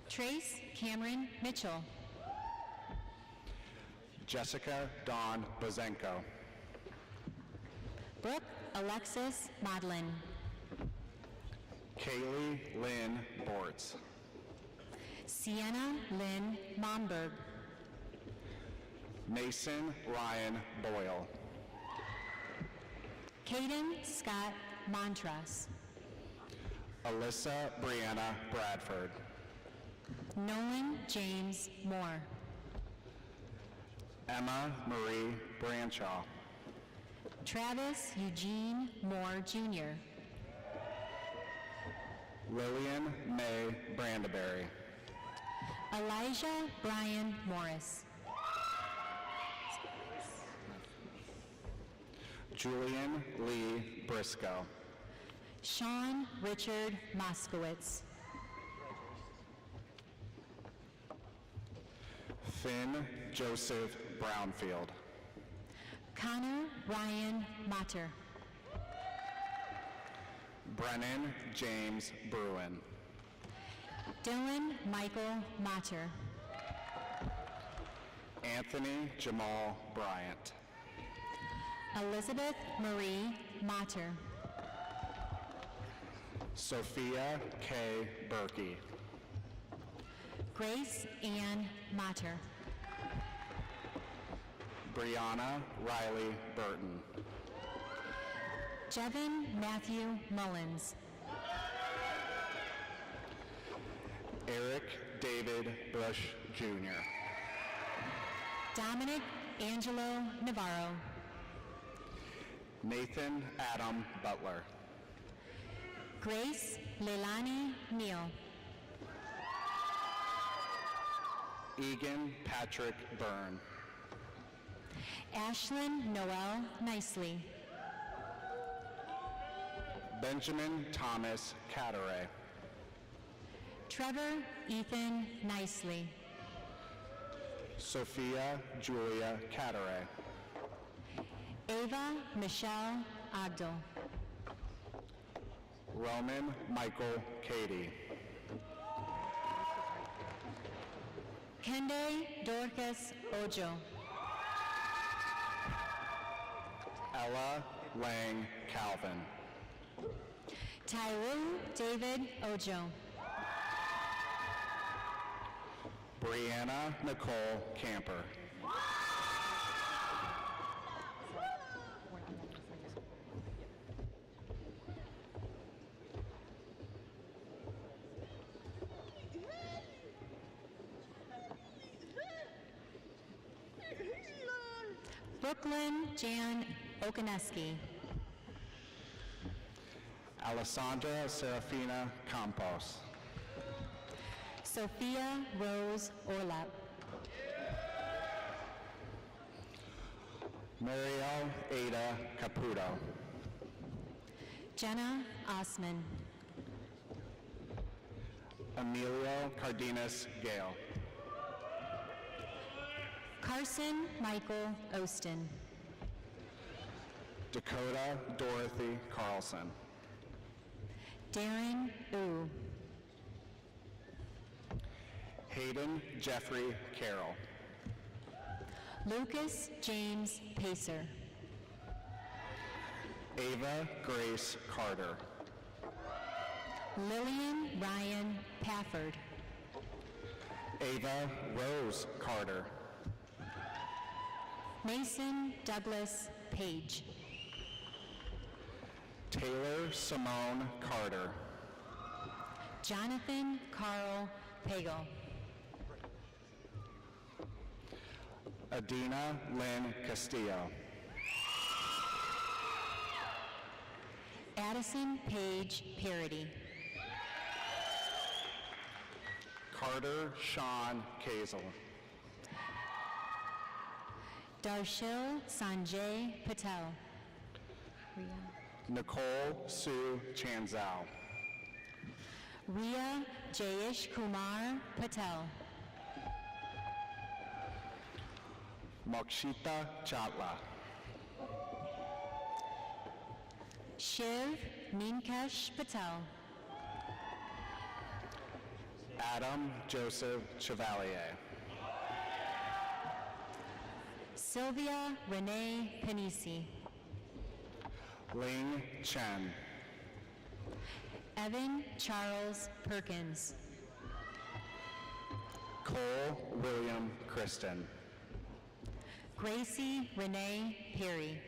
Speaker 9: Trace Cameron Mitchell.
Speaker 8: Jessica Dawn Bozenko.
Speaker 9: Brooke Alexis Modlin.
Speaker 8: Kaylee Lynn Bortz.
Speaker 9: Sienna Lynn Momberg.
Speaker 8: Mason Ryan Boyle.
Speaker 9: Caden Scott Montrose.
Speaker 8: Alyssa Brianna Bradford.
Speaker 9: Nolan James Moore.
Speaker 8: Emma Marie Branshaw.
Speaker 9: Travis Eugene Moore Jr.
Speaker 8: Lillian May Brandeberry.
Speaker 9: Elijah Brian Morris.
Speaker 8: Julian Lee Briscoe.
Speaker 9: Sean Richard Moskowitz.
Speaker 8: Finn Joseph Brownfield.
Speaker 9: Connor Ryan Matter.
Speaker 8: Brennan James Bruin.
Speaker 9: Dylan Michael Matter.
Speaker 8: Anthony Jamal Bryant.
Speaker 9: Elizabeth Marie Matter.
Speaker 8: Sophia K. Berkey.
Speaker 9: Grace Ann Matter.
Speaker 8: Brianna Riley Burton.
Speaker 9: Jevin Matthew Mullins.
Speaker 8: Eric David Bush Jr.
Speaker 9: Dominic Angelo Navarro.
Speaker 8: Nathan Adam Butler.
Speaker 9: Grace Leilani Neal.
Speaker 8: Egan Patrick Byrne.
Speaker 9: Ashlyn Noel Nicely.
Speaker 8: Benjamin Thomas Cataray.
Speaker 9: Trevor Ethan Nicely.
Speaker 8: Sophia Julia Cataray.
Speaker 9: Ava Michelle Ogdal.
Speaker 8: Roman Michael Cady.
Speaker 9: Kende Dorcas Ojo.
Speaker 8: Ella Lang Calvin.
Speaker 9: Tyrone David Ojo.
Speaker 8: Brianna Nicole Camper.
Speaker 9: Brooklyn Jan Okaneski.
Speaker 8: Alessandra Serafina Campos.
Speaker 9: Sophia Rose Orlap.
Speaker 8: Mariel Ada Caputo.
Speaker 9: Jenna Osman.
Speaker 8: Emilio Cardenas Gale.
Speaker 9: Carson Michael Ostin.
Speaker 8: Dakota Dorothy Carlson.
Speaker 9: Darren Wu.
Speaker 8: Hayden Jeffrey Carroll.
Speaker 9: Lucas James Pacer.
Speaker 8: Ava Grace Carter.
Speaker 9: Lillian Ryan Pafford.
Speaker 8: Ava Rose Carter.
Speaker 9: Mason Douglas Page.
Speaker 8: Taylor Simone Carter.
Speaker 9: Jonathan Carl Pagel.
Speaker 8: Adina Lynn Castillo.
Speaker 9: Addison Page Parody.
Speaker 8: Carter Sean Kazel.
Speaker 9: Darshil Sanjay Patel.
Speaker 8: Nicole Sue Chanzal.
Speaker 9: Ria Jayesh Kumar Patel.
Speaker 8: Mokshita Chatla.
Speaker 9: Shiv Ninkesh Patel.
Speaker 8: Adam Joseph Chevalier.
Speaker 9: Sylvia Renee Panisi.
Speaker 8: Ling Chen.
Speaker 9: Evan Charles Perkins.
Speaker 8: Cole William Kristen.
Speaker 9: Gracie Renee Perry.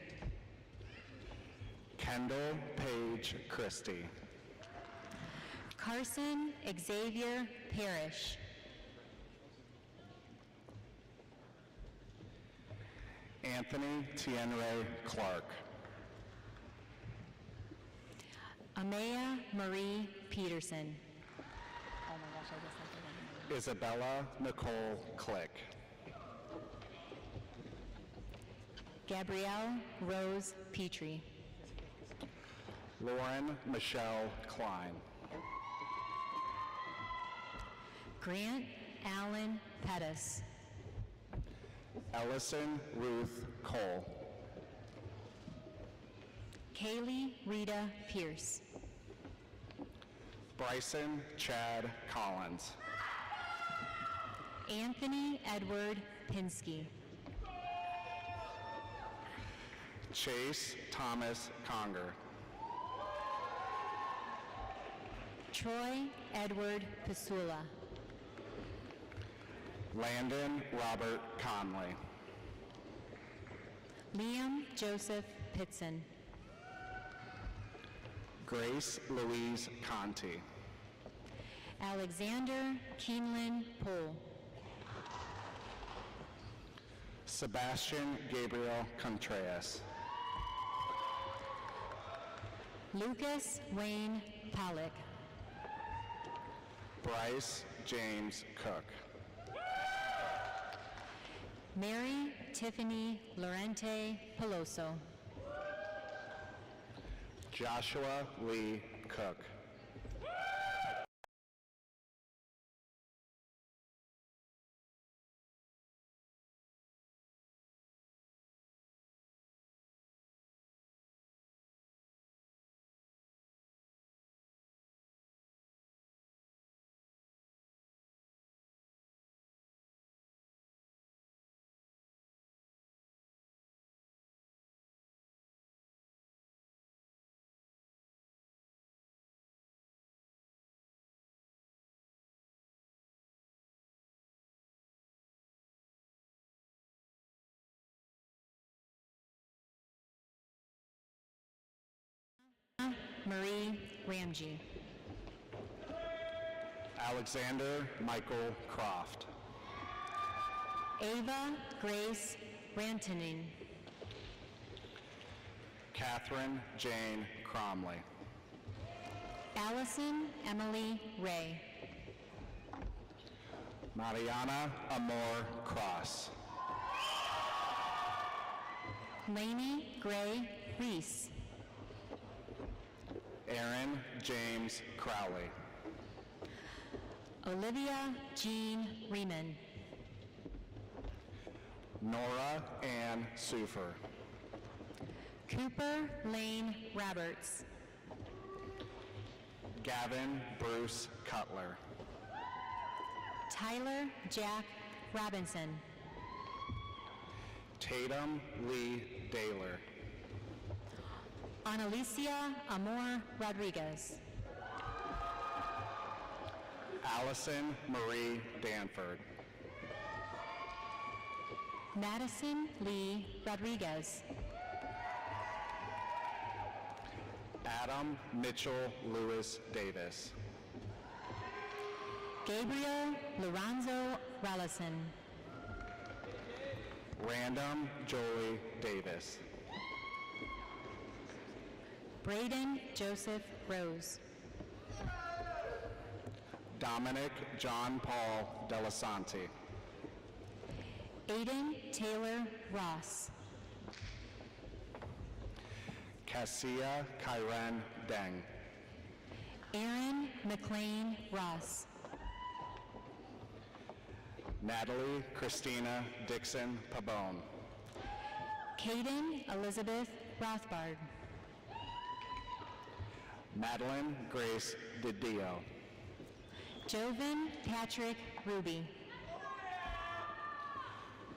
Speaker 8: Kendall Page Christie.
Speaker 9: Carson Xavier Parrish.
Speaker 8: Anthony Tienray Clark.
Speaker 9: Amaya Marie Peterson.
Speaker 8: Isabella Nicole Click.
Speaker 9: Gabrielle Rose Petrie.
Speaker 8: Lauren Michelle Klein.
Speaker 9: Grant Allen Pettis.
Speaker 8: Ellison Ruth Cole.
Speaker 9: Kaylee Rita Pierce.
Speaker 8: Bryson Chad Collins.
Speaker 9: Anthony Edward Pinsky.
Speaker 8: Chase Thomas Conger.
Speaker 9: Troy Edward Pisula.
Speaker 8: Landon Robert Conley.
Speaker 9: Liam Joseph Pitson.
Speaker 8: Grace Louise Conti.
Speaker 9: Alexander Keeneland Poole.
Speaker 8: Sebastian Gabriel Contreras.
Speaker 9: Lucas Wayne Pollock.
Speaker 8: Bryce James Cook.
Speaker 9: Mary Tiffany Lorente Peloso.
Speaker 8: Joshua Lee Cook.
Speaker 9: Marie Ramji.
Speaker 8: Alexander Michael Croft.
Speaker 9: Ava Grace Rantanen.
Speaker 8: Catherine Jane Cromley.
Speaker 9: Allison Emily Ray.
Speaker 8: Mariana Amor Cross.
Speaker 9: Lainey Gray Reese.
Speaker 8: Aaron James Crowley.
Speaker 9: Olivia Jean Riemann.
Speaker 8: Nora Ann Sufer.
Speaker 9: Cooper Lane Roberts.
Speaker 8: Gavin Bruce Cutler.
Speaker 9: Tyler Jack Robinson.
Speaker 8: Tatum Lee Daler.
Speaker 9: Analicia Amor Rodriguez.
Speaker 8: Allison Marie Danford.
Speaker 9: Madison Lee Rodriguez.
Speaker 8: Adam Mitchell Lewis Davis.
Speaker 9: Gabriel Lorenzo Rallison.
Speaker 8: Random Jolie Davis.
Speaker 9: Braden Joseph Rose.
Speaker 8: Dominic John Paul Delasante.
Speaker 9: Aiden Taylor Ross.
Speaker 8: Cassia Kyren Deng.
Speaker 9: Aaron McLean Ross.
Speaker 8: Natalie Christina Dixon Pabon.
Speaker 9: Kaden Elizabeth Rothbard.
Speaker 8: Madeline Grace Didio.
Speaker 9: Jovan Patrick Ruby.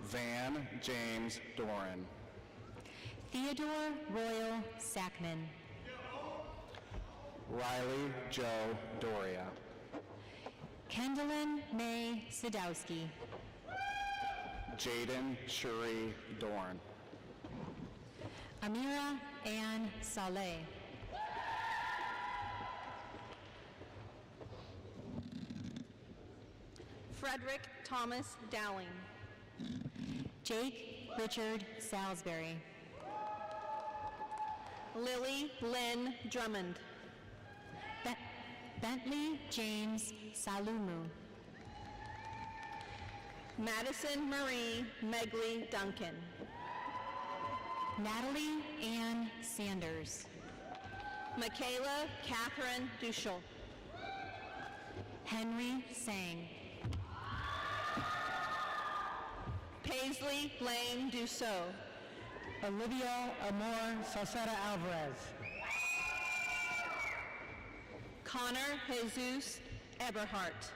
Speaker 8: Van James Doran.
Speaker 9: Theodore Royal Sackman.
Speaker 8: Riley Joe Doria.
Speaker 9: Kendallin May Sadowski.
Speaker 8: Jaden Cherie Dorn.
Speaker 9: Amira Ann Saleh.
Speaker 10: Frederick Thomas Dowling.
Speaker 9: Jake Richard Salisbury.
Speaker 10: Lily Lynn Drummond.
Speaker 9: Bentley James Salumu.
Speaker 10: Madison Marie Megley Duncan.
Speaker 9: Natalie Ann Sanders.
Speaker 10: Michaela Catherine Duschel.
Speaker 9: Henry Sang.
Speaker 10: Paisley Lane Dussault.
Speaker 5: Olivia Amor Salceda Alvarez.
Speaker 10: Connor Jesus Eberhardt.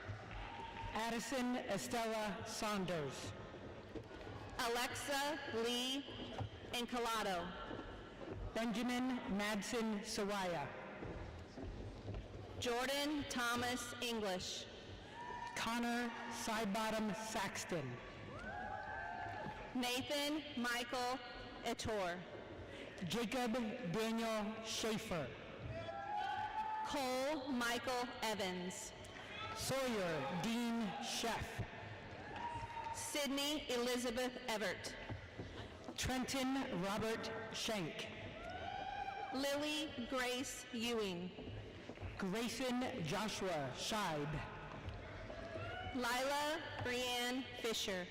Speaker 5: Addison Estella Saunders.
Speaker 10: Alexa Lee Encalado.
Speaker 5: Benjamin Madsen Sawaya.
Speaker 10: Jordan Thomas English.
Speaker 5: Connor Sidebottom Saxton.
Speaker 10: Nathan Michael Ettore.
Speaker 5: Jacob Daniel Schaefer.
Speaker 10: Cole Michael Evans.
Speaker 5: Sawyer Dean Sheff.
Speaker 10: Sydney Elizabeth Everett.
Speaker 5: Trenton Robert Schenk.
Speaker 10: Lily Grace Ewing.
Speaker 5: Grayson Joshua Scheib.
Speaker 10: Lila Brianne Fisher.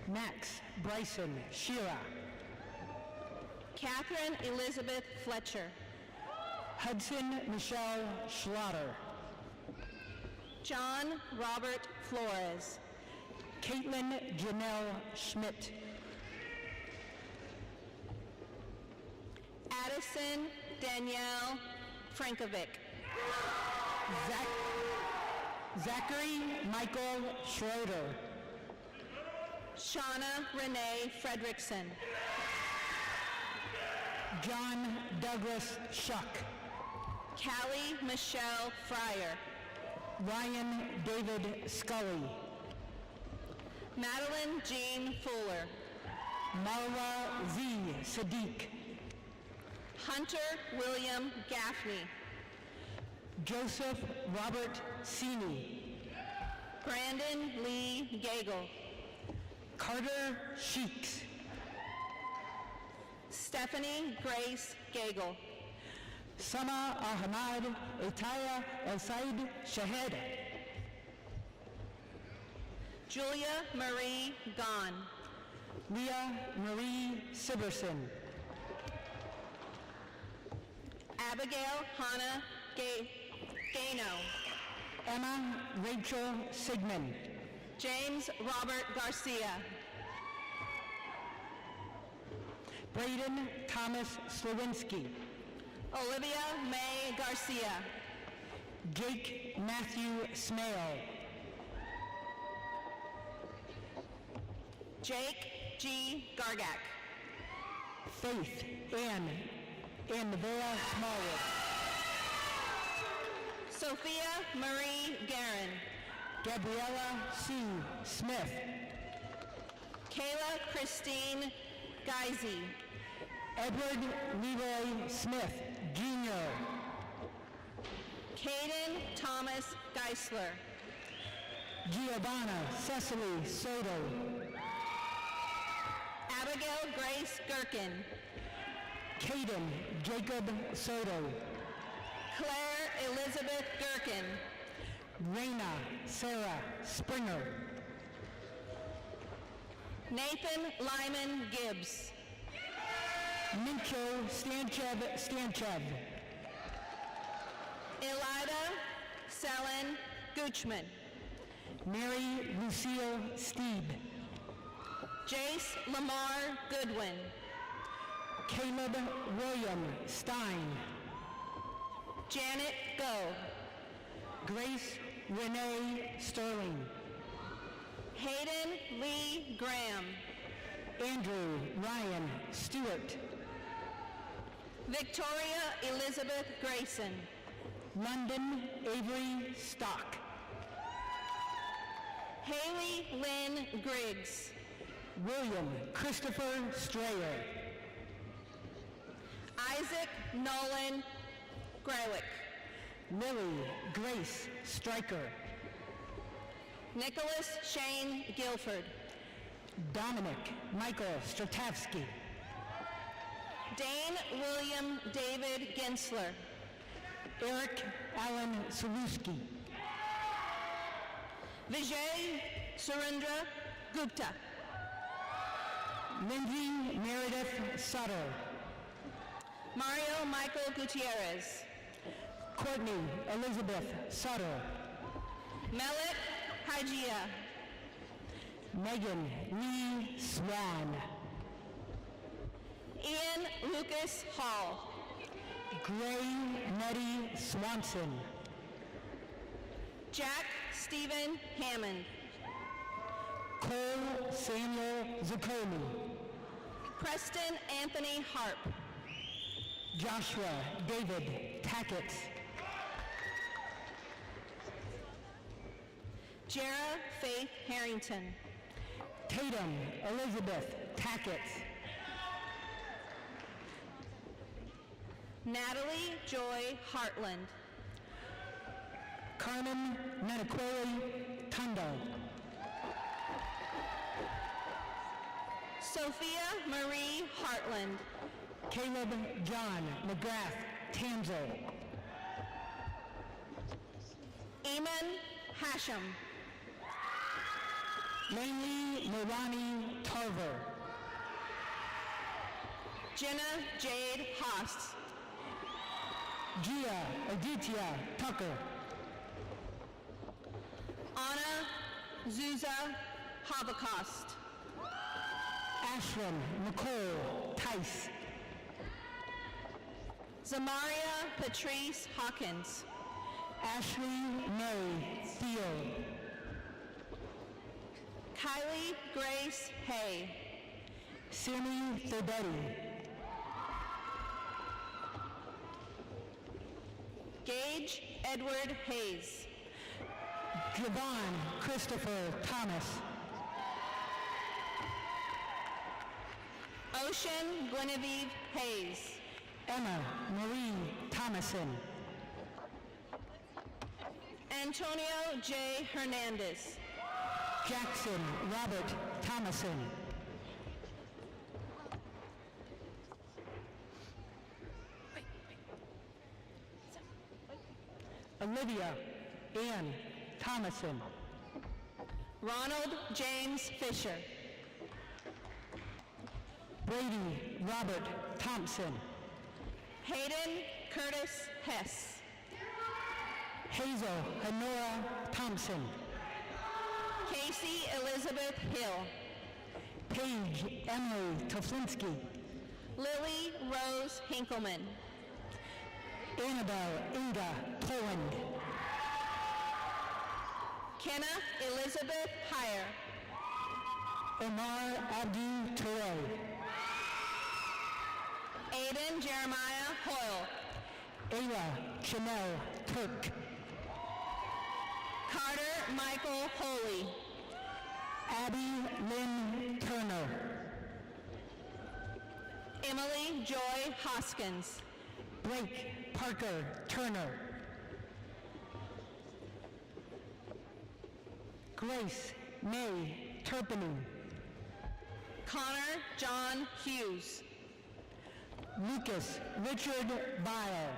Speaker 5: Max Bryson Shearer.
Speaker 10: Catherine Elizabeth Fletcher.
Speaker 5: Hudson Michelle Schlatter.
Speaker 10: John Robert Flores.
Speaker 5: Caitlin Janelle Schmidt.
Speaker 10: Addison Danielle Frankovic.
Speaker 5: Zachary Michael Schroeder.
Speaker 10: Shauna Renee Fredrickson.
Speaker 5: John Douglas Shuck.
Speaker 10: Callie Michelle Fryer.
Speaker 5: Ryan David Scully.
Speaker 10: Madeline Jean Fuller.
Speaker 5: Marwa V. Sadiq.
Speaker 10: Hunter William Gaffney.
Speaker 5: Joseph Robert Sini.
Speaker 10: Brandon Lee Gagel.
Speaker 5: Carter Sheeks.
Speaker 10: Stephanie Grace Gagel.
Speaker 5: Sama Ahmad Etaya El Said Shahed.
Speaker 10: Julia Marie Gahn.
Speaker 5: Leah Marie Siberson.
Speaker 10: Abigail Hannah Gano.
Speaker 5: Emma Rachel Sigmund.
Speaker 10: James Robert Garcia.
Speaker 5: Braden Thomas Slowinski.
Speaker 10: Olivia May Garcia.
Speaker 5: Jake Matthew Smale.
Speaker 10: Jake G. Gargak.
Speaker 5: Faith Ann Nevaeh Smallwood.
Speaker 10: Sophia Marie Guerin.
Speaker 5: Gabriella Sue Smith.
Speaker 10: Kayla Christine Geisy.
Speaker 5: Edward Leroy Smith, Jr.
Speaker 10: Caden Thomas Geisler.
Speaker 5: Giovanna Cecily Soto.
Speaker 10: Abigail Grace Gherkin.
Speaker 5: Caden Jacob Soto.
Speaker 10: Claire Elizabeth Gherkin.
Speaker 5: Raina Sarah Springer.
Speaker 10: Nathan Lyman Gibbs.
Speaker 5: Mincho Stanchev.
Speaker 10: Elida Selen Goochman.
Speaker 5: Mary Lucille Steeb.
Speaker 10: Jace Lamar Goodwin.
Speaker 5: Caleb William Stein.
Speaker 10: Janet Go.
Speaker 5: Grace Renee Sterling.
Speaker 10: Hayden Lee Graham.
Speaker 5: Andrew Ryan Stewart.
Speaker 10: Victoria Elizabeth Grayson.
Speaker 5: London Avery Stock.
Speaker 10: Haley Lynn Griggs.
Speaker 5: William Christopher Strayer.
Speaker 10: Isaac Nolan Grewick.
Speaker 5: Lily Grace Stryker.
Speaker 10: Nicholas Shane Guilford.
Speaker 5: Dominic Michael Stratavsky.
Speaker 10: Dane William David Gensler.
Speaker 5: Eric Allen Saluski.
Speaker 10: Vijay Surendra Gupta.
Speaker 5: Lindsay Meredith Sutter.
Speaker 10: Mario Michael Gutierrez.
Speaker 5: Courtney Elizabeth Sutter.
Speaker 10: Melit Hajia.
Speaker 5: Megan Lee Swan.
Speaker 10: Ian Lucas Hall.
Speaker 5: Gray Nettie Swanson.
Speaker 10: Jack Stephen Hammond.
Speaker 5: Cole Samuel Zacconi.
Speaker 10: Preston Anthony Harp.
Speaker 5: Joshua David Tackett.
Speaker 10: Jera Faith Harrington.
Speaker 5: Tatum Elizabeth Tackett.
Speaker 10: Natalie Joy Hartland.
Speaker 5: Carmen Nanakweli Tundo.
Speaker 10: Sophia Marie Hartland.
Speaker 5: Caleb John McGrath Tanzel.
Speaker 10: Eamon Hashem.
Speaker 5: Laney Morani Tarver.
Speaker 10: Jenna Jade Haas.
Speaker 5: Gia Aditya Tucker.
Speaker 10: Anna Zuza Holocaust.
Speaker 5: Ashlyn Nicole Tice.
Speaker 10: Zamaria Patrice Hawkins.
Speaker 5: Ashley May Theo.
Speaker 10: Kylie Grace Hay.
Speaker 5: Sammy Thorbetti.
Speaker 10: Gage Edward Hayes.
Speaker 5: Javon Christopher Thomas.
Speaker 10: Ocean Guinevere Hayes.
Speaker 5: Emma Marie Thomason.
Speaker 10: Antonio J. Hernandez.
Speaker 5: Jackson Robert Thomason. Olivia Ann Thomason.
Speaker 10: Ronald James Fisher.
Speaker 5: Brady Robert Thompson.
Speaker 10: Hayden Curtis Hess.
Speaker 5: Hazel Honora Thompson.
Speaker 10: Casey Elizabeth Hill.
Speaker 5: Paige Emily Toflinski.
Speaker 10: Lily Rose Hinkleman.
Speaker 5: Annabelle Inga Poland.
Speaker 10: Kenna Elizabeth Heyer.
Speaker 5: Omar Abdu Toure.
Speaker 10: Aiden Jeremiah Hoyle.
Speaker 5: Ayla Chanel Kirk.
Speaker 10: Carter Michael Holy.
Speaker 5: Abby Lynn Turner.
Speaker 10: Emily Joy Hoskins.
Speaker 5: Blake Parker Turner. Grace May Turpany.
Speaker 10: Connor John Hughes.
Speaker 5: Lucas Richard Bile.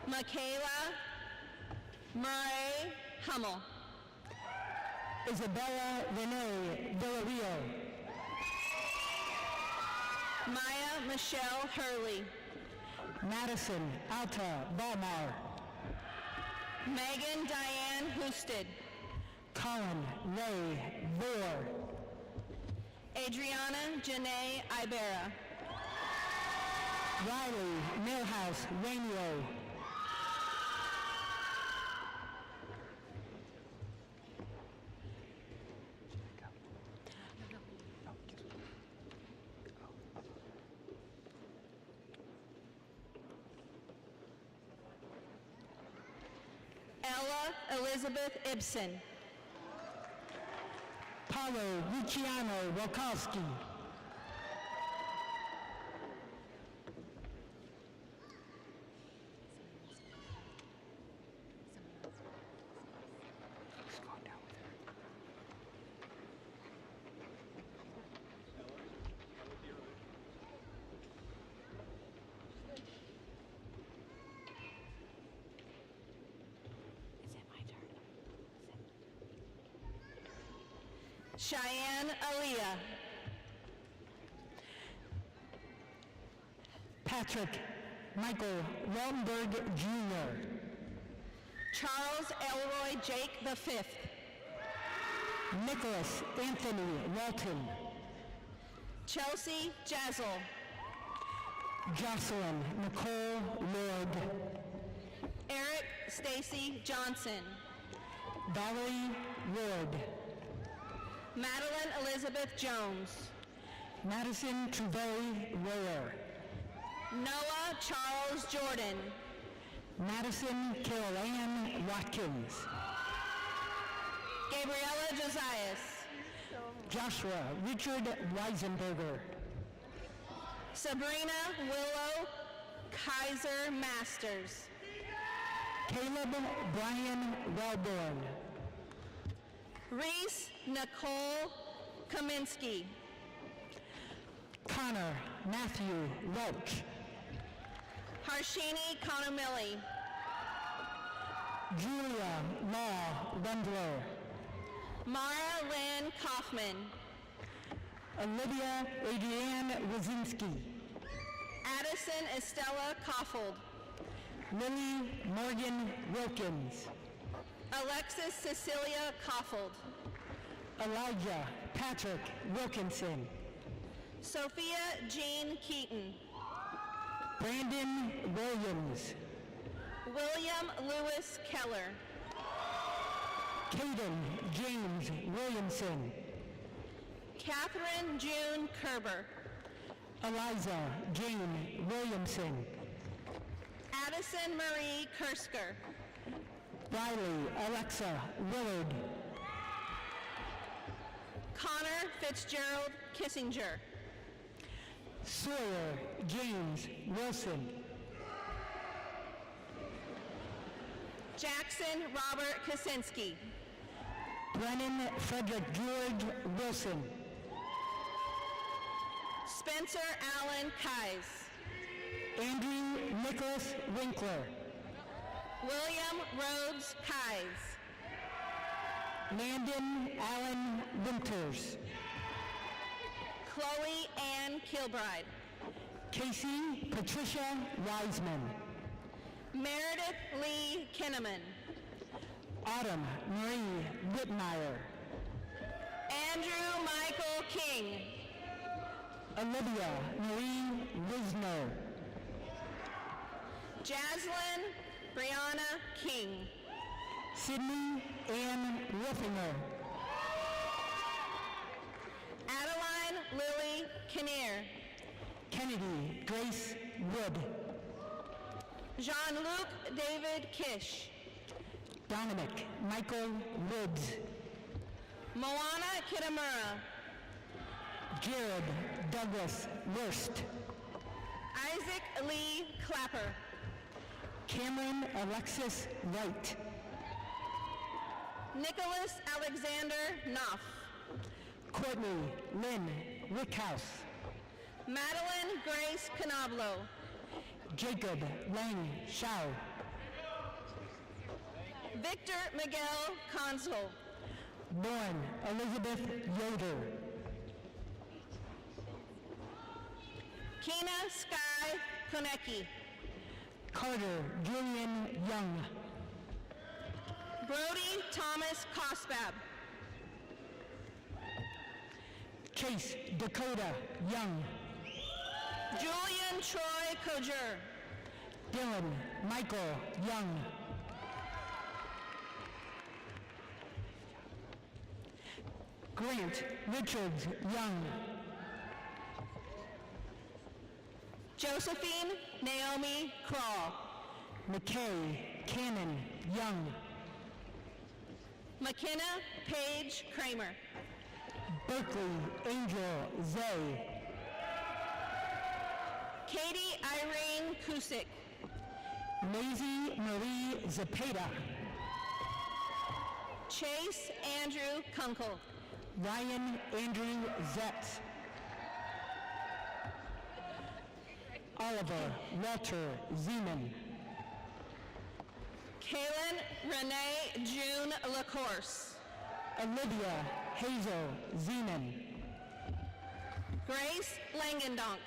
Speaker 10: Michaela Murray Hummel.
Speaker 11: Isabella Renee Villarreal.
Speaker 10: Maya Michelle Hurley.
Speaker 11: Madison Alta Balmar.
Speaker 10: Megan Diane Husted.
Speaker 11: Colin Ray Vore.
Speaker 10: Adriana Janae Ibera.
Speaker 11: Riley Millhouse Rainio.
Speaker 10: Ella Elizabeth Ibsen.
Speaker 11: Paulo Luciano Walkowski.
Speaker 10: Cheyenne Aaliyah.
Speaker 11: Patrick Michael Romberg Jr.
Speaker 10: Charles Elroy Jake V.
Speaker 11: Nicholas Anthony Walton.
Speaker 10: Chelsea Jazzle.
Speaker 11: Jocelyn Nicole Lord.
Speaker 10: Eric Stacy Johnson.
Speaker 11: Valerie Ward.
Speaker 10: Madeline Elizabeth Jones.
Speaker 11: Madison Trevay Royer.
Speaker 10: Noah Charles Jordan.
Speaker 11: Madison Carol Ann Watkins.
Speaker 10: Gabriella Josias.
Speaker 11: Joshua Richard Weisenberger.
Speaker 10: Sabrina Willow Kaiser Masters.
Speaker 11: Caleb Brian Wellborn.
Speaker 10: Reese Nicole Kaminsky.
Speaker 11: Connor Matthew Welch.
Speaker 10: Harshini Konamili.
Speaker 11: Julia Law Wendler.
Speaker 10: Mara Lynn Kaufman.
Speaker 11: Olivia Adrienne Wazinski.
Speaker 10: Addison Estella Koffold.
Speaker 11: Lily Morgan Wilkins.
Speaker 10: Alexis Cecilia Koffold.
Speaker 11: Elijah Patrick Wilkinson.
Speaker 10: Sophia Jean Keaton.
Speaker 11: Brandon Williams.
Speaker 10: William Lewis Keller.
Speaker 11: Caden James Williamson.
Speaker 10: Catherine June Kerber.
Speaker 11: Eliza Jane Williamson.
Speaker 10: Addison Marie Kersker.
Speaker 11: Riley Alexa Willard.
Speaker 10: Connor Fitzgerald Kissinger.
Speaker 11: Sawyer James Wilson.
Speaker 10: Jackson Robert Kaczynski.
Speaker 11: Brennan Frederick George Wilson.
Speaker 10: Spencer Allen Kais.
Speaker 11: Andrew Nicholas Winkler.
Speaker 10: William Rhodes Kais.
Speaker 11: Landon Allen Winters.
Speaker 10: Chloe Ann Kilbride.
Speaker 11: Casey Patricia Wiseman.
Speaker 10: Meredith Lee Kinnaman.
Speaker 11: Autumn Marie Whitmire.
Speaker 10: Andrew Michael King.
Speaker 11: Olivia Marie Wisner.
Speaker 10: Jaslyn Brianna King.
Speaker 11: Sydney Ann Riffinger.
Speaker 10: Adeline Lily Kinnear.
Speaker 11: Kennedy Grace Wood.
Speaker 10: Jean-Luc David Kish.
Speaker 11: Dominic Michael Woods.
Speaker 10: Moana Kitamura.
Speaker 11: Jared Douglas Wurst.
Speaker 10: Isaac Lee Clapper.
Speaker 11: Cameron Alexis Wright.
Speaker 10: Nicholas Alexander Knopf.
Speaker 11: Courtney Lynn Rickhouse.
Speaker 10: Madeline Grace Canablo.
Speaker 11: Jacob Lang Shao.
Speaker 10: Victor Miguel Consul.
Speaker 11: Lauren Elizabeth Yoder.
Speaker 10: Kina Sky Konecki.
Speaker 11: Carter Julian Young.
Speaker 10: Brody Thomas Kosbab.
Speaker 11: Chase Dakota Young.
Speaker 10: Julian Troy Kojer.
Speaker 11: Dylan Michael Young. Grant Richards Young.
Speaker 10: Josephine Naomi Kroll.
Speaker 11: McKay Cannon Young.
Speaker 10: McKenna Paige Kramer.
Speaker 11: Berkeley Angel Zay.
Speaker 10: Katie Irene Kusik.
Speaker 11: Maisie Marie Zapata.
Speaker 10: Chase Andrew Kunkel.
Speaker 11: Ryan Andrew Zetz. Oliver Walter Zeman.
Speaker 10: Kaylin Renee June LaCourse.
Speaker 11: Olivia Hazel Zeman.
Speaker 10: Grace Langendonk.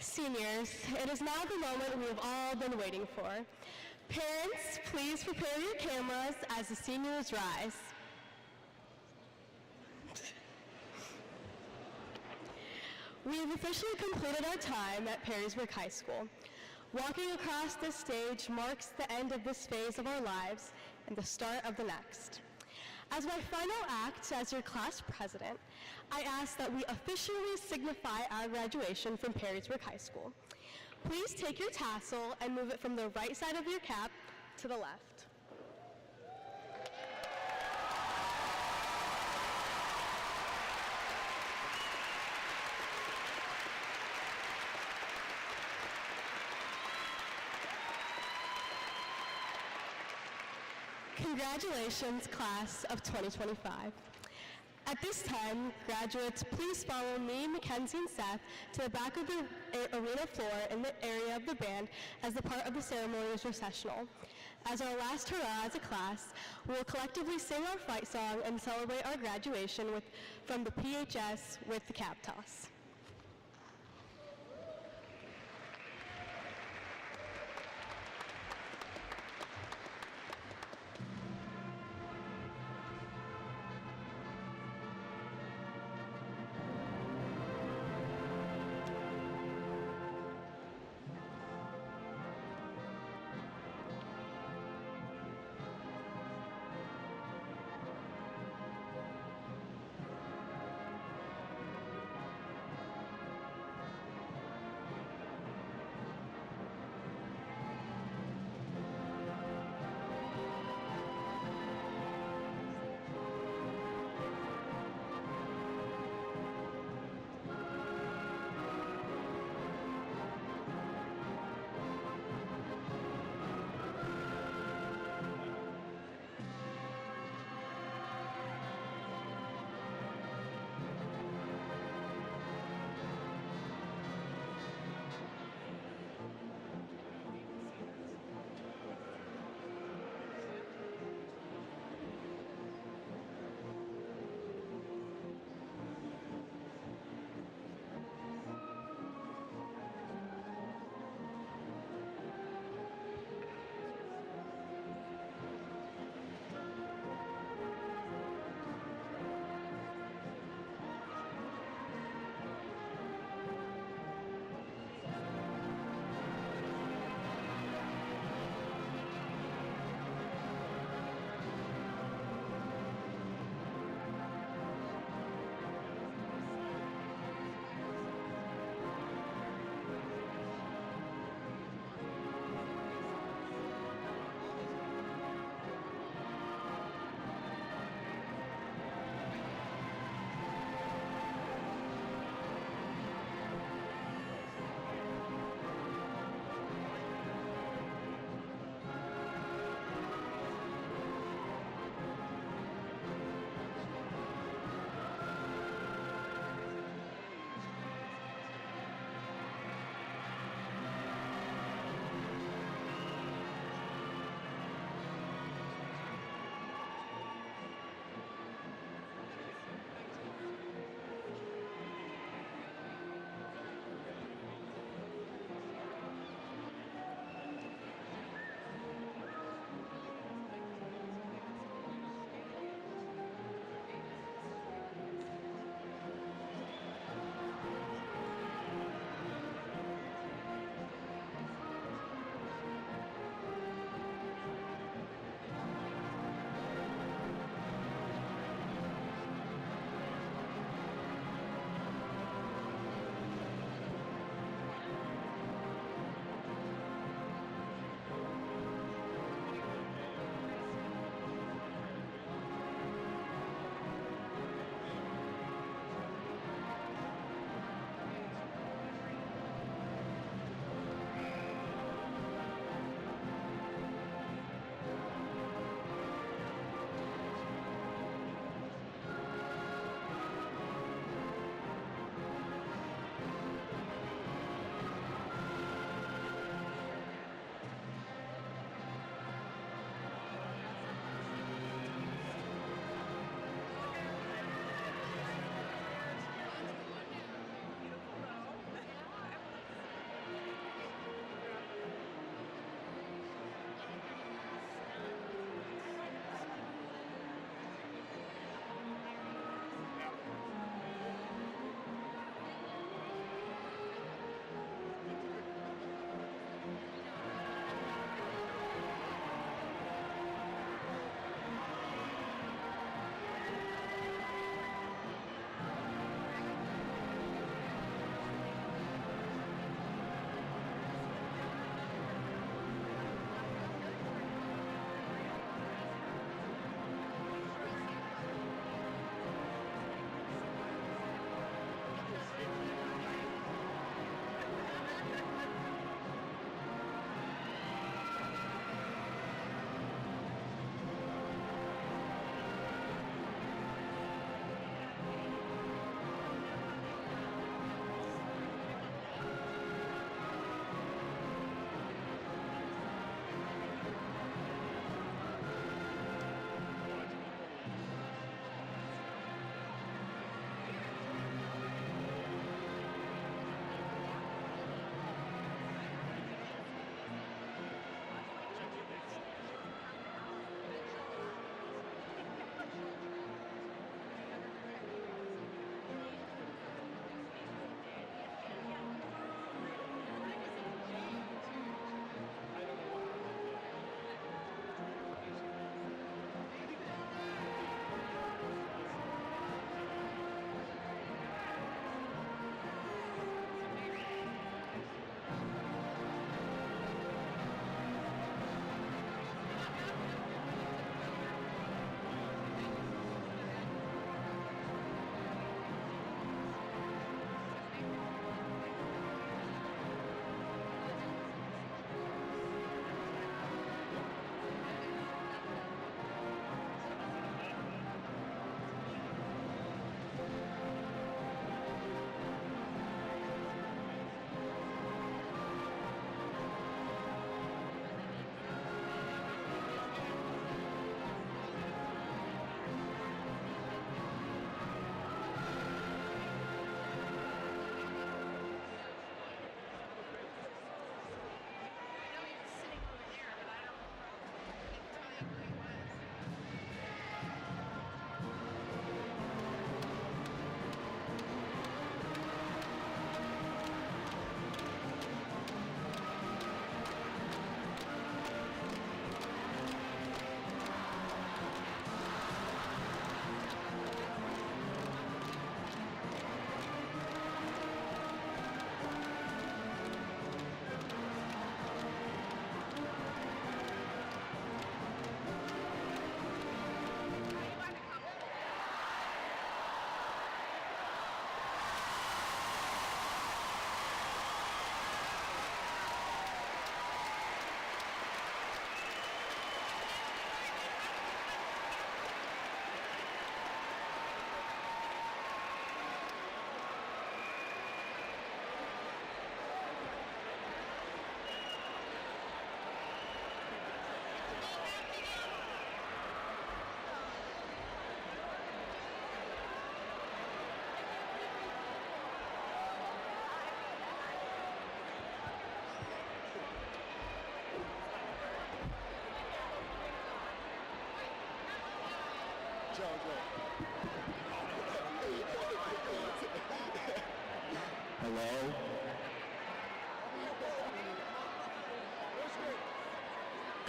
Speaker 1: Seniors, it is now the moment we have all been waiting for. Parents, please prepare your cameras as the seniors rise. We have officially completed our time at Perrysburg High School. Walking across this stage marks the end of this phase of our lives and the start of the next. As my final act as your class president, I ask that we officially signify our graduation from Perrysburg High School. Please take your tassel and move it from the right side of your cap to the left. Congratulations, class of 2025. At this time, graduates, please follow me, Mackenzie, and Seth to the back of the arena floor in the area of the band as the part of the ceremony is recessional. As our last hurrah as a class, we will collectively sing our fight song and celebrate our graduation from the PHS with the cap toss.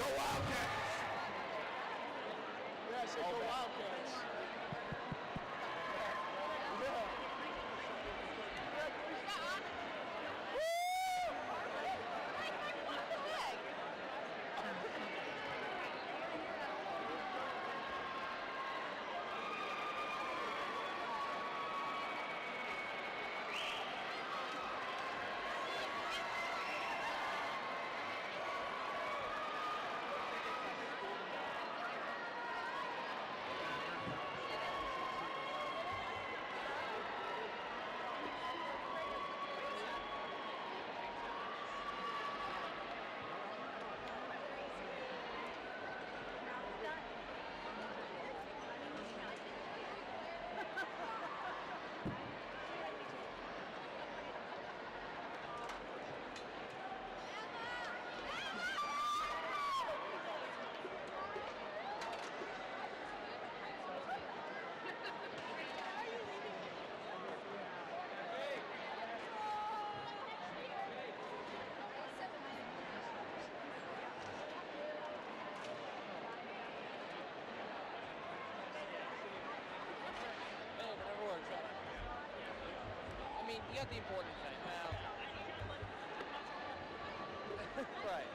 Speaker 12: Go Wildcats! Yeah, I said go Wildcats.
Speaker 13: You got the important thing. Well, right.